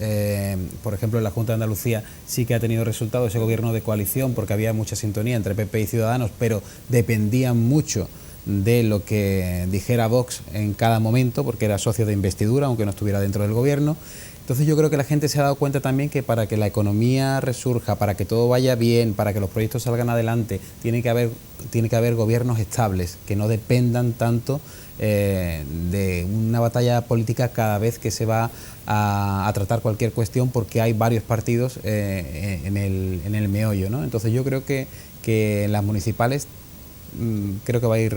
Por ejemplo, en la Junta de Andalucía sí que ha tenido resultado ese gobierno de coalición, porque había mucha sintonía entre PP y Ciudadanos, pero dependían mucho de lo que dijera Vox en cada momento, porque era socio de investidura, aunque no estuviera dentro del gobierno. Entonces yo creo que la gente se ha dado cuenta también que para que la economía resurja, para que todo vaya bien, para que los proyectos salgan adelante, tiene que haber gobiernos estables, que no dependan tanto de una batalla política cada vez que se va a tratar cualquier cuestión, porque hay varios partidos en el meollo, ¿no? Entonces yo creo que en las municipales creo que va a ir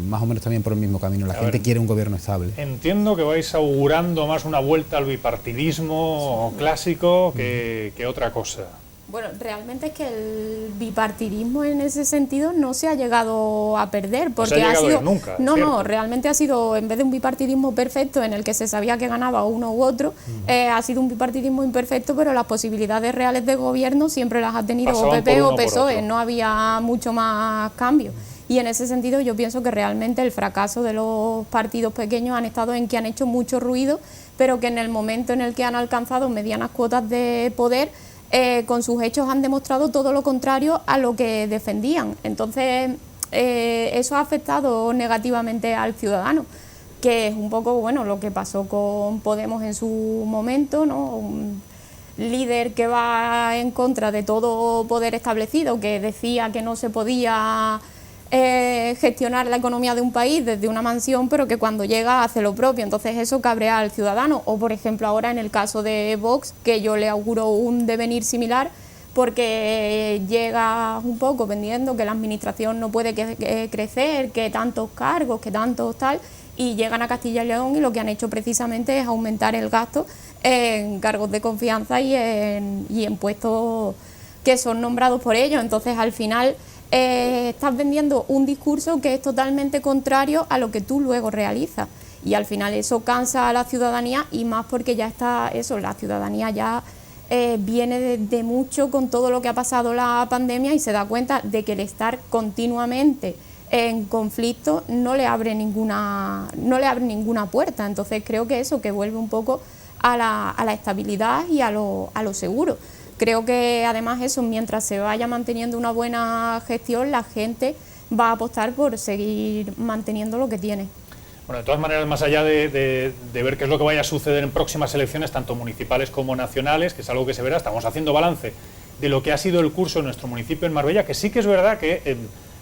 más o menos también por el mismo camino. La gente quiere un gobierno estable. Entiendo que vais augurando más una vuelta al bipartidismo clásico que otra cosa. Bueno, realmente es que el bipartidismo en ese sentido no se ha llegado a perder, porque no ha sido nunca. No, realmente ha sido, en vez de un bipartidismo perfecto en el que se sabía que ganaba uno u otro, ha sido un bipartidismo imperfecto, pero las posibilidades reales de gobierno siempre las ha tenido o PP o PSOE, no había mucho más cambio. Y en ese sentido yo pienso que realmente el fracaso de los partidos pequeños han estado en que han hecho mucho ruido, pero que en el momento en el que han alcanzado medianas cuotas de poder, con sus hechos han demostrado todo lo contrario a lo que defendían. Entonces eso ha afectado negativamente al ciudadano, que es un poco bueno lo que pasó con Podemos en su momento, ¿no? líder que va en contra de todo poder establecido, que decía que no se podía gestionar la economía de un país desde una mansión, pero que cuando llega hace lo propio, entonces eso cabrea al ciudadano. O por ejemplo ahora en el caso de Vox, que yo le auguro un devenir similar, porque llega un poco vendiendo que la administración no puede crecer, que tantos cargos, que tantos tal, y llegan a Castilla y León y lo que han hecho precisamente es aumentar el gasto en cargos de confianza y en puestos que son nombrados por ellos. Entonces al final estás vendiendo un discurso que es totalmente contrario a lo que tú luego realizas, y al final eso cansa a la ciudadanía, y más porque ya está eso, la ciudadanía ya viene de mucho con todo lo que ha pasado la pandemia y se da cuenta de que el estar continuamente en conflicto no le abre ninguna puerta. Entonces creo que eso, que vuelve un poco a la estabilidad y a lo seguro. Creo que además eso, mientras se vaya manteniendo una buena gestión, la gente va a apostar por seguir manteniendo lo que tiene. Bueno, de todas maneras, más allá de ver qué es lo que vaya a suceder en próximas elecciones, tanto municipales como nacionales, que es algo que se verá, estamos haciendo balance de lo que ha sido el curso en nuestro municipio en Marbella, que sí que es verdad que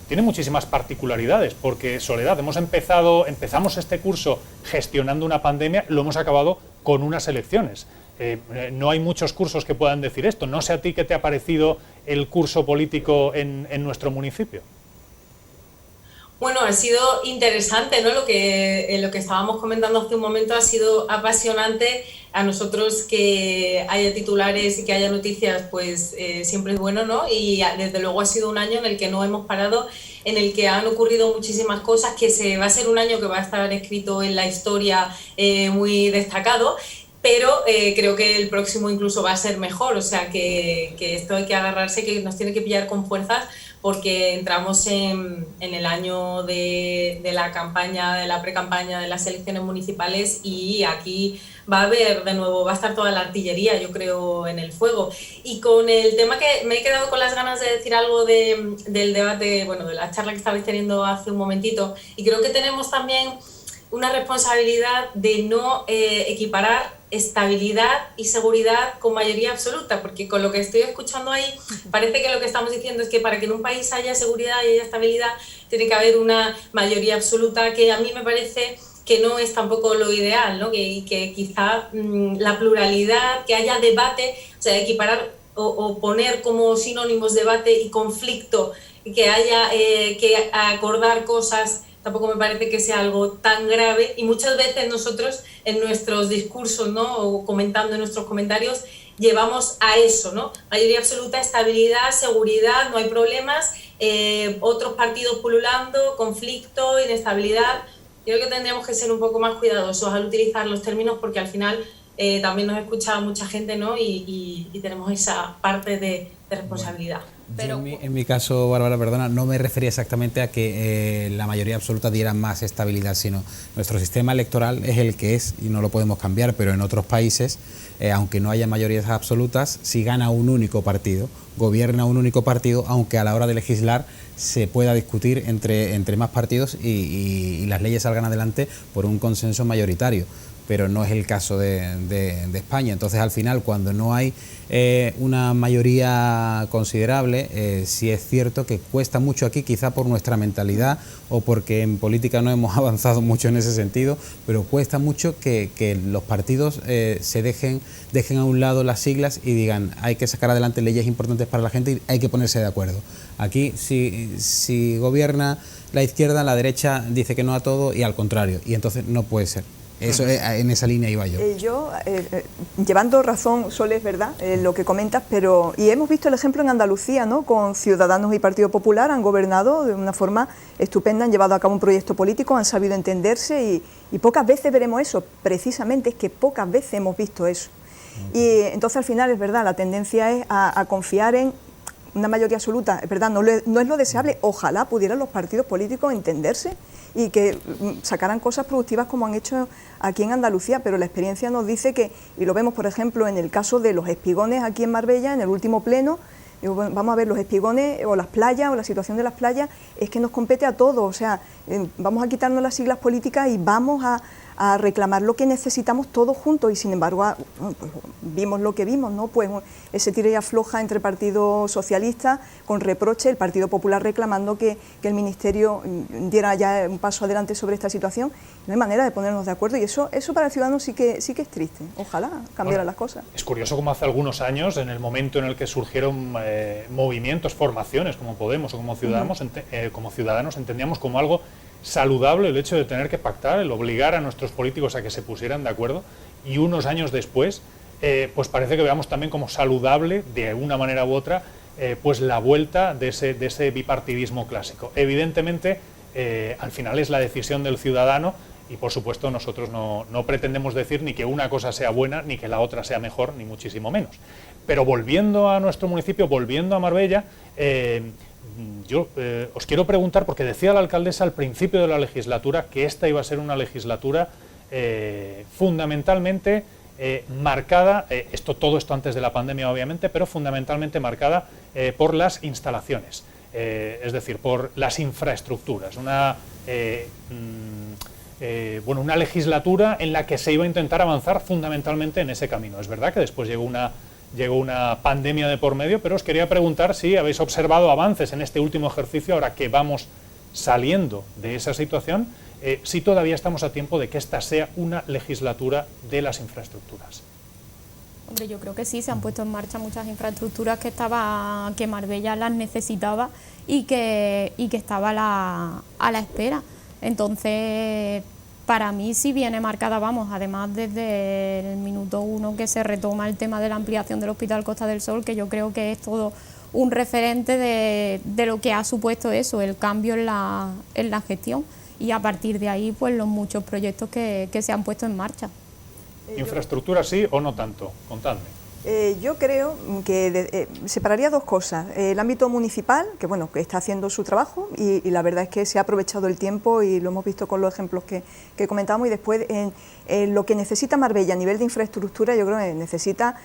tiene muchísimas particularidades, porque Soledad, empezamos este curso gestionando una pandemia, lo hemos acabado con unas elecciones. No hay muchos cursos que puedan decir esto. No sé a ti qué te ha parecido el curso político en nuestro municipio. Bueno, ha sido interesante, ¿no? Lo que estábamos comentando hace un momento ha sido apasionante. A nosotros que haya titulares y que haya noticias, pues siempre es bueno, ¿no? Y desde luego ha sido un año en el que no hemos parado, en el que han ocurrido muchísimas cosas, que va a ser un año que va a estar escrito en la historia muy destacado. Pero creo que el próximo incluso va a ser mejor, o sea que esto hay que agarrarse, que nos tiene que pillar con fuerzas, porque entramos en el año de la campaña, de la pre-campaña de las elecciones municipales, y aquí va a haber de nuevo, va a estar toda la artillería, yo creo, en el fuego. Y con el tema que me he quedado con las ganas de decir algo del debate, bueno, de la charla que estabais teniendo hace un momentito, y creo que tenemos también una responsabilidad de no equiparar estabilidad y seguridad con mayoría absoluta, porque con lo que estoy escuchando ahí parece que lo que estamos diciendo es que para que en un país haya seguridad y haya estabilidad tiene que haber una mayoría absoluta, que a mí me parece que no es tampoco lo ideal, ¿no? Que quizá la pluralidad, que haya debate, o sea, equiparar o poner como sinónimos debate y conflicto, que haya que acordar cosas, tampoco me parece que sea algo tan grave, y muchas veces nosotros en nuestros discursos, ¿no? O comentando en nuestros comentarios, llevamos a eso, ¿no? Mayoría absoluta, estabilidad, seguridad, no hay problemas, otros partidos pululando, conflicto, inestabilidad. Creo que tendríamos que ser un poco más cuidadosos al utilizar los términos, porque al final también nos escucha mucha gente, ¿no? Y tenemos esa parte de responsabilidad. Pero en mi caso, Bárbara, perdona, no me refería exactamente a que la mayoría absoluta diera más estabilidad, sino nuestro sistema electoral es el que es y no lo podemos cambiar, pero en otros países, aunque no haya mayorías absolutas, si gana un único partido, gobierna un único partido, aunque a la hora de legislar se pueda discutir entre más partidos y las leyes salgan adelante por un consenso mayoritario. Pero no es el caso de España. Entonces, al final, cuando no hay una mayoría considerable, sí es cierto que cuesta mucho aquí, quizá por nuestra mentalidad o porque en política no hemos avanzado mucho en ese sentido, pero cuesta mucho que los partidos se dejen a un lado las siglas y digan, hay que sacar adelante leyes importantes para la gente y hay que ponerse de acuerdo. Aquí, si gobierna la izquierda, la derecha dice que no a todo y al contrario, y entonces no puede ser. Eso en esa línea iba yo. Llevando razón, Sol, es verdad lo que comentas, y hemos visto el ejemplo en Andalucía, ¿no? Con Ciudadanos y Partido Popular han gobernado de una forma estupenda, han llevado a cabo un proyecto político, han sabido entenderse y pocas veces veremos eso, precisamente es que pocas veces hemos visto eso. Y entonces al final es verdad, la tendencia es a confiar en una mayoría absoluta, es verdad, no es lo deseable, ojalá pudieran los partidos políticos entenderse y que sacaran cosas productivas como han hecho aquí en Andalucía, pero la experiencia nos dice que, y lo vemos por ejemplo en el caso de los espigones aquí en Marbella, en el último pleno, vamos a ver los espigones o las playas o la situación de las playas, es que nos compete a todos, o sea, vamos a quitarnos las siglas políticas y vamos a reclamar lo que necesitamos todos juntos y sin embargo pues, vimos lo que vimos, ¿no? Pues ese tira y afloja entre Partido Socialista con reproche, el Partido Popular reclamando que el Ministerio diera ya un paso adelante sobre esta situación. No hay manera de ponernos de acuerdo y eso para el ciudadano sí que es triste. Ojalá cambiaran las cosas. Es curioso como hace algunos años, en el momento en el que surgieron movimientos, formaciones como Podemos o como Ciudadanos, entendíamos como algo saludable el hecho de tener que pactar, el obligar a nuestros políticos a que se pusieran de acuerdo, y unos años después pues parece que veamos también como saludable, de una manera u otra, pues la vuelta de ese bipartidismo clásico. Evidentemente, al final es la decisión del ciudadano y, por supuesto, nosotros no pretendemos decir ni que una cosa sea buena ni que la otra sea mejor, ni muchísimo menos. Pero volviendo a nuestro municipio, volviendo a Marbella, yo os quiero preguntar, porque decía la alcaldesa al principio de la legislatura que esta iba a ser una legislatura fundamentalmente marcada, todo esto antes de la pandemia obviamente, pero fundamentalmente marcada por las instalaciones, es decir, por las infraestructuras, una legislatura en la que se iba a intentar avanzar fundamentalmente en ese camino. Es verdad que después llegó una pandemia de por medio, pero os quería preguntar si habéis observado avances en este último ejercicio, ahora que vamos saliendo de esa situación, si todavía estamos a tiempo de que esta sea una legislatura de las infraestructuras. Hombre, yo creo que sí, se han puesto en marcha muchas infraestructuras que Marbella las necesitaba y que estaba a la espera. Entonces, para mí sí viene marcada, además desde el minuto 1 que se retoma el tema de la ampliación del Hospital Costa del Sol, que yo creo que es todo un referente de lo que ha supuesto eso, el cambio en la gestión, y a partir de ahí pues los muchos proyectos que se han puesto en marcha. ¿Infraestructura sí o no tanto? Contadme. Yo creo que separaría dos cosas. El ámbito municipal, que está haciendo su trabajo y la verdad es que se ha aprovechado el tiempo y lo hemos visto con los ejemplos que comentábamos, y después en lo que necesita Marbella a nivel de infraestructura, yo creo que necesita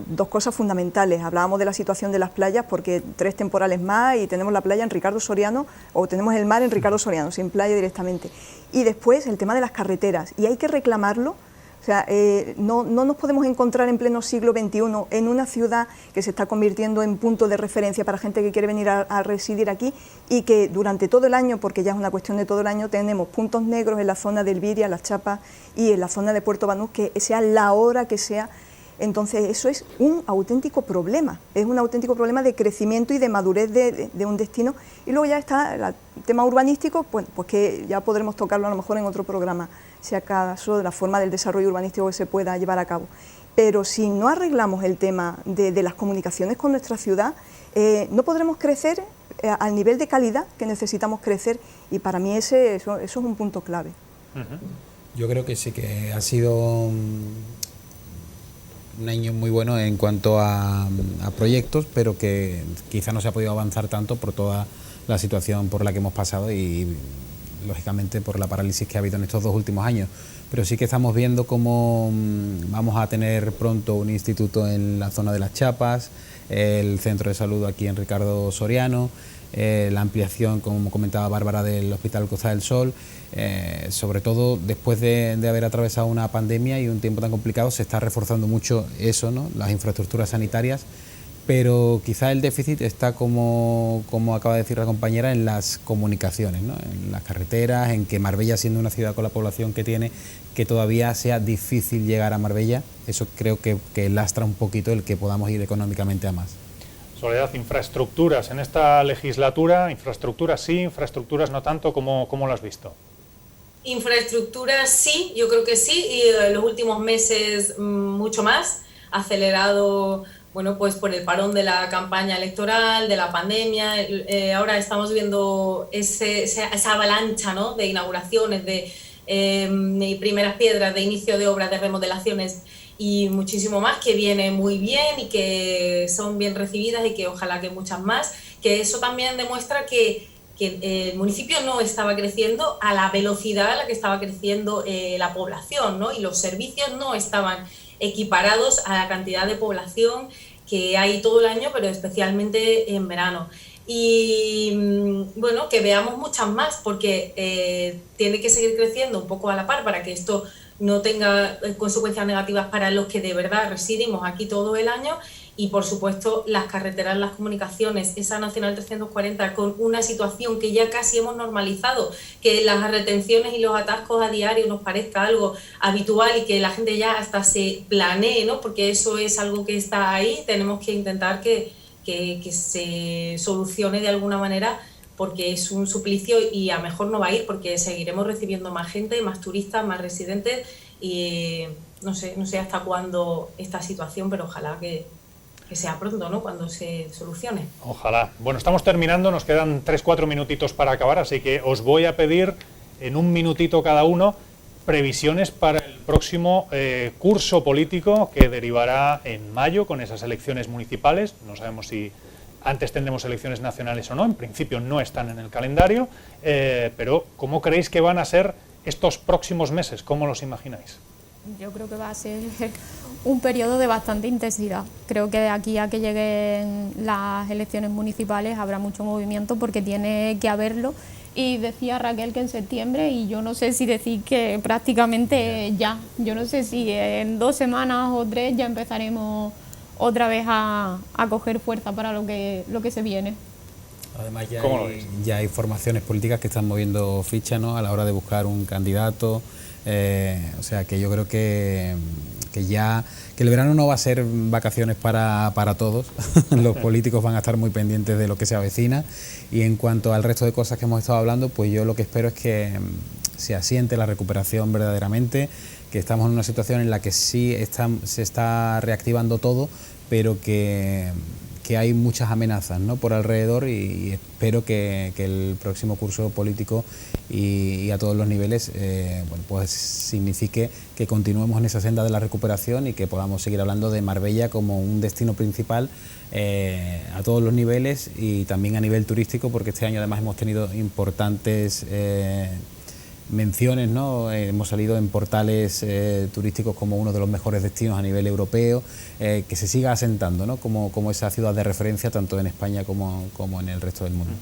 dos cosas fundamentales. Hablábamos de la situación de las playas, porque 3 temporales más y tenemos la playa en Ricardo Soriano, o tenemos el mar en Ricardo Soriano, sin playa directamente. Y después el tema de las carreteras, y hay que reclamarlo. O sea, no nos podemos encontrar en pleno siglo XXI en una ciudad que se está convirtiendo en punto de referencia para gente que quiere venir a residir aquí, y que durante todo el año, porque ya es una cuestión de todo el año, tenemos puntos negros en la zona del Viria, Las Chapas y en la zona de Puerto Banús, que sea la hora que sea. Entonces eso es un auténtico problema, de crecimiento y de madurez de un destino. Y luego ya está el tema urbanístico, pues que ya podremos tocarlo a lo mejor en otro programa, si acaso, de la forma del desarrollo urbanístico que se pueda llevar a cabo. Pero si no arreglamos el tema de las comunicaciones con nuestra ciudad, no podremos crecer al nivel de calidad que necesitamos crecer, y para mí eso es un punto clave. Yo creo que sí que ha sido un año muy bueno en cuanto a proyectos, pero que quizá no se ha podido avanzar tanto por toda la situación por la que hemos pasado y, lógicamente, por la parálisis que ha habido en estos 2 últimos años. Pero sí que estamos viendo cómo vamos a tener pronto un instituto en la zona de Las Chapas, el centro de salud aquí en Ricardo Soriano, la ampliación, como comentaba Bárbara, del Hospital Costa del Sol. Sobre todo después de haber atravesado una pandemia y un tiempo tan complicado, se está reforzando mucho eso, ¿no? Las infraestructuras sanitarias, pero quizá el déficit está, como acaba de decir la compañera, en las comunicaciones, ¿no? En las carreteras, en que Marbella, siendo una ciudad con la población que tiene, que todavía sea difícil llegar a Marbella. Eso creo que lastra un poquito el que podamos ir económicamente a más. Soledad, infraestructuras en esta legislatura, infraestructuras sí, infraestructuras no tanto, ¿cómo lo has visto? Infraestructuras sí, yo creo que sí, y en los últimos meses mucho más, acelerado, pues por el parón de la campaña electoral, de la pandemia. Ahora estamos viendo esa avalancha, ¿no?, de inauguraciones, de primeras piedras, de inicio de obras, de remodelaciones y muchísimo más, que viene muy bien y que son bien recibidas, y que ojalá que muchas más, que eso también demuestra que el municipio no estaba creciendo a la velocidad a la que estaba creciendo la población, ¿no? Y los servicios no estaban equiparados a la cantidad de población que hay todo el año, pero especialmente en verano. y bueno, que veamos muchas más, porque tiene que seguir creciendo un poco a la par para que esto no tenga consecuencias negativas para los que de verdad residimos aquí todo el año. Y por supuesto las carreteras, las comunicaciones, esa Nacional 340 con una situación que ya casi hemos normalizado, que las retenciones y los atascos a diario nos parezca algo habitual y que la gente ya hasta se planee, ¿no? Porque eso es algo que está ahí, tenemos que intentar que se solucione de alguna manera, porque es un suplicio y a mejor no va a ir, porque seguiremos recibiendo más gente, más turistas, más residentes y no sé hasta cuándo esta situación, pero ojalá que sea pronto, ¿no?, cuando se solucione. Ojalá. Bueno, estamos terminando, nos quedan 3-4 minutitos para acabar, así que os voy a pedir en un minutito cada uno previsiones para el próximo curso político que derivará en mayo con esas elecciones municipales. No sabemos si antes tendremos elecciones nacionales o no, en principio no están en el calendario, pero ¿cómo creéis que van a ser estos próximos meses? ¿Cómo los imagináis? Yo creo que va a ser un periodo de bastante intensidad. Creo que de aquí a que lleguen las elecciones municipales habrá mucho movimiento, porque tiene que haberlo. Y decía Raquel que en septiembre, y yo no sé si decir que prácticamente ya. Yo no sé si en 2 semanas o 3 ya empezaremos otra vez a coger fuerza para lo que se viene. Además ya hay formaciones políticas que están moviendo ficha, ¿no?, a la hora de buscar un candidato. O sea que yo creo que el verano no va a ser vacaciones para todos. Los políticos van a estar muy pendientes de lo que se avecina, y en cuanto al resto de cosas que hemos estado hablando, pues yo lo que espero es que se asiente la recuperación verdaderamente, que estamos en una situación en la que sí se está reactivando todo, pero que hay muchas amenazas, ¿no?, por alrededor, y espero que el próximo curso político y a todos los niveles pues signifique que continuemos en esa senda de la recuperación y que podamos seguir hablando de Marbella como un destino principal a todos los niveles, y también a nivel turístico, porque este año además hemos tenido importantes menciones, ¿no? Hemos salido en portales turísticos como uno de los mejores destinos a nivel europeo, que se siga asentando, ¿no?, como esa ciudad de referencia tanto en España como en el resto del mundo.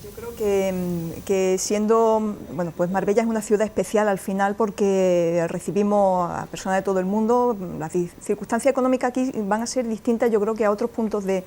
Yo creo que siendo, bueno, pues Marbella es una ciudad especial al final, porque recibimos a personas de todo el mundo. Las circunstancias económicas aquí van a ser distintas, yo creo, que a otros puntos de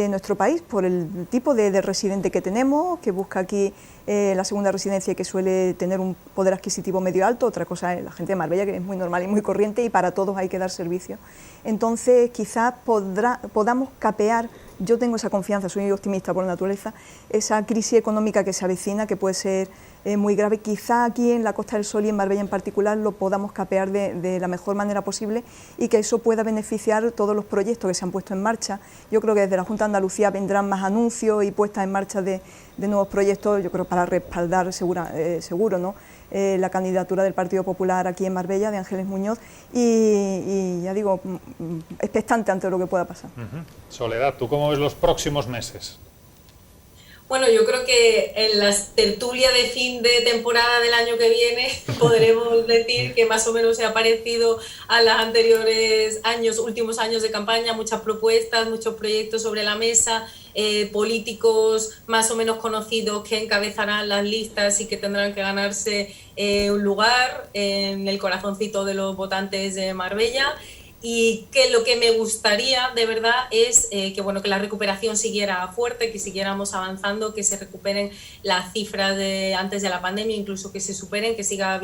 nuestro país, por el tipo de residente que tenemos, que busca aquí la segunda residencia y que suele tener un poder adquisitivo medio alto. Otra cosa es la gente de Marbella, que es muy normal y muy corriente, y para todos hay que dar servicio. Entonces quizás podamos capear, yo tengo esa confianza, soy optimista por naturaleza, esa crisis económica que se avecina, que puede ser muy grave. Quizá aquí en la Costa del Sol y en Marbella en particular lo podamos capear de la mejor manera posible, y que eso pueda beneficiar todos los proyectos que se han puesto en marcha. Yo creo que desde la Junta de Andalucía vendrán más anuncios y puestas en marcha de nuevos proyectos, yo creo, para respaldar seguro, ¿no?, la candidatura del Partido Popular aquí en Marbella, de Ángeles Muñoz, y ya digo, expectante ante lo que pueda pasar. Soledad, ¿tú cómo ves los próximos meses? Bueno, yo creo que en las tertulias de fin de temporada del año que viene podremos decir que más o menos se ha parecido a los anteriores años, últimos años de campaña, muchas propuestas, muchos proyectos sobre la mesa, políticos más o menos conocidos que encabezarán las listas y que tendrán que ganarse un lugar en el corazoncito de los votantes de Marbella. Y que lo que me gustaría de verdad es que la recuperación siguiera fuerte, que siguiéramos avanzando, que se recuperen las cifras de antes de la pandemia, incluso que se superen, que siga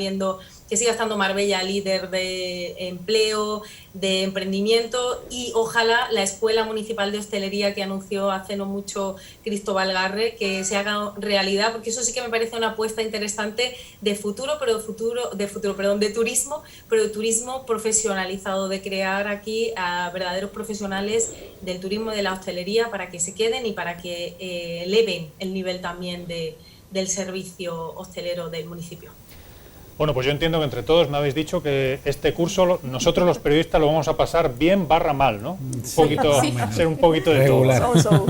estando Marbella líder de empleo, de emprendimiento, y ojalá la Escuela Municipal de Hostelería que anunció hace no mucho Cristóbal Garre, que se haga realidad, porque eso sí que me parece una apuesta interesante de turismo, pero de turismo profesionalizado, de crear aquí a verdaderos profesionales del turismo y de la hostelería para que se queden y para que eleven el nivel también del servicio hostelero del municipio. Bueno, pues yo entiendo que entre todos me habéis dicho que este curso nosotros los periodistas lo vamos a pasar bien / mal, ¿no? Ser un poquito de regular. Todo.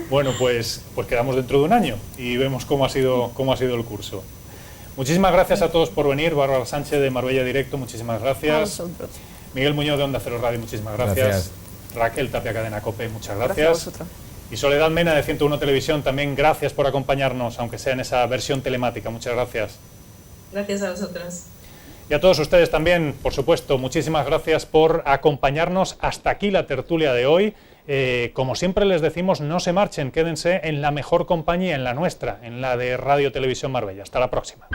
Bueno, pues quedamos dentro de un año y vemos cómo ha sido el curso. Muchísimas gracias a todos por venir. Bárbara Sánchez de Marbella Directo, muchísimas gracias. Miguel Muñoz de Onda Cero Radio, muchísimas gracias. Raquel Tapia, Cadena COPE, muchas gracias. Y Soledad Mena de 101 Televisión, también gracias por acompañarnos, aunque sea en esa versión telemática. Muchas gracias. Gracias a vosotros. Y a todos ustedes también, por supuesto, muchísimas gracias por acompañarnos. Hasta aquí la tertulia de hoy. Como siempre les decimos, no se marchen, quédense en la mejor compañía, en la nuestra, en la de Radio Televisión Marbella. Hasta la próxima.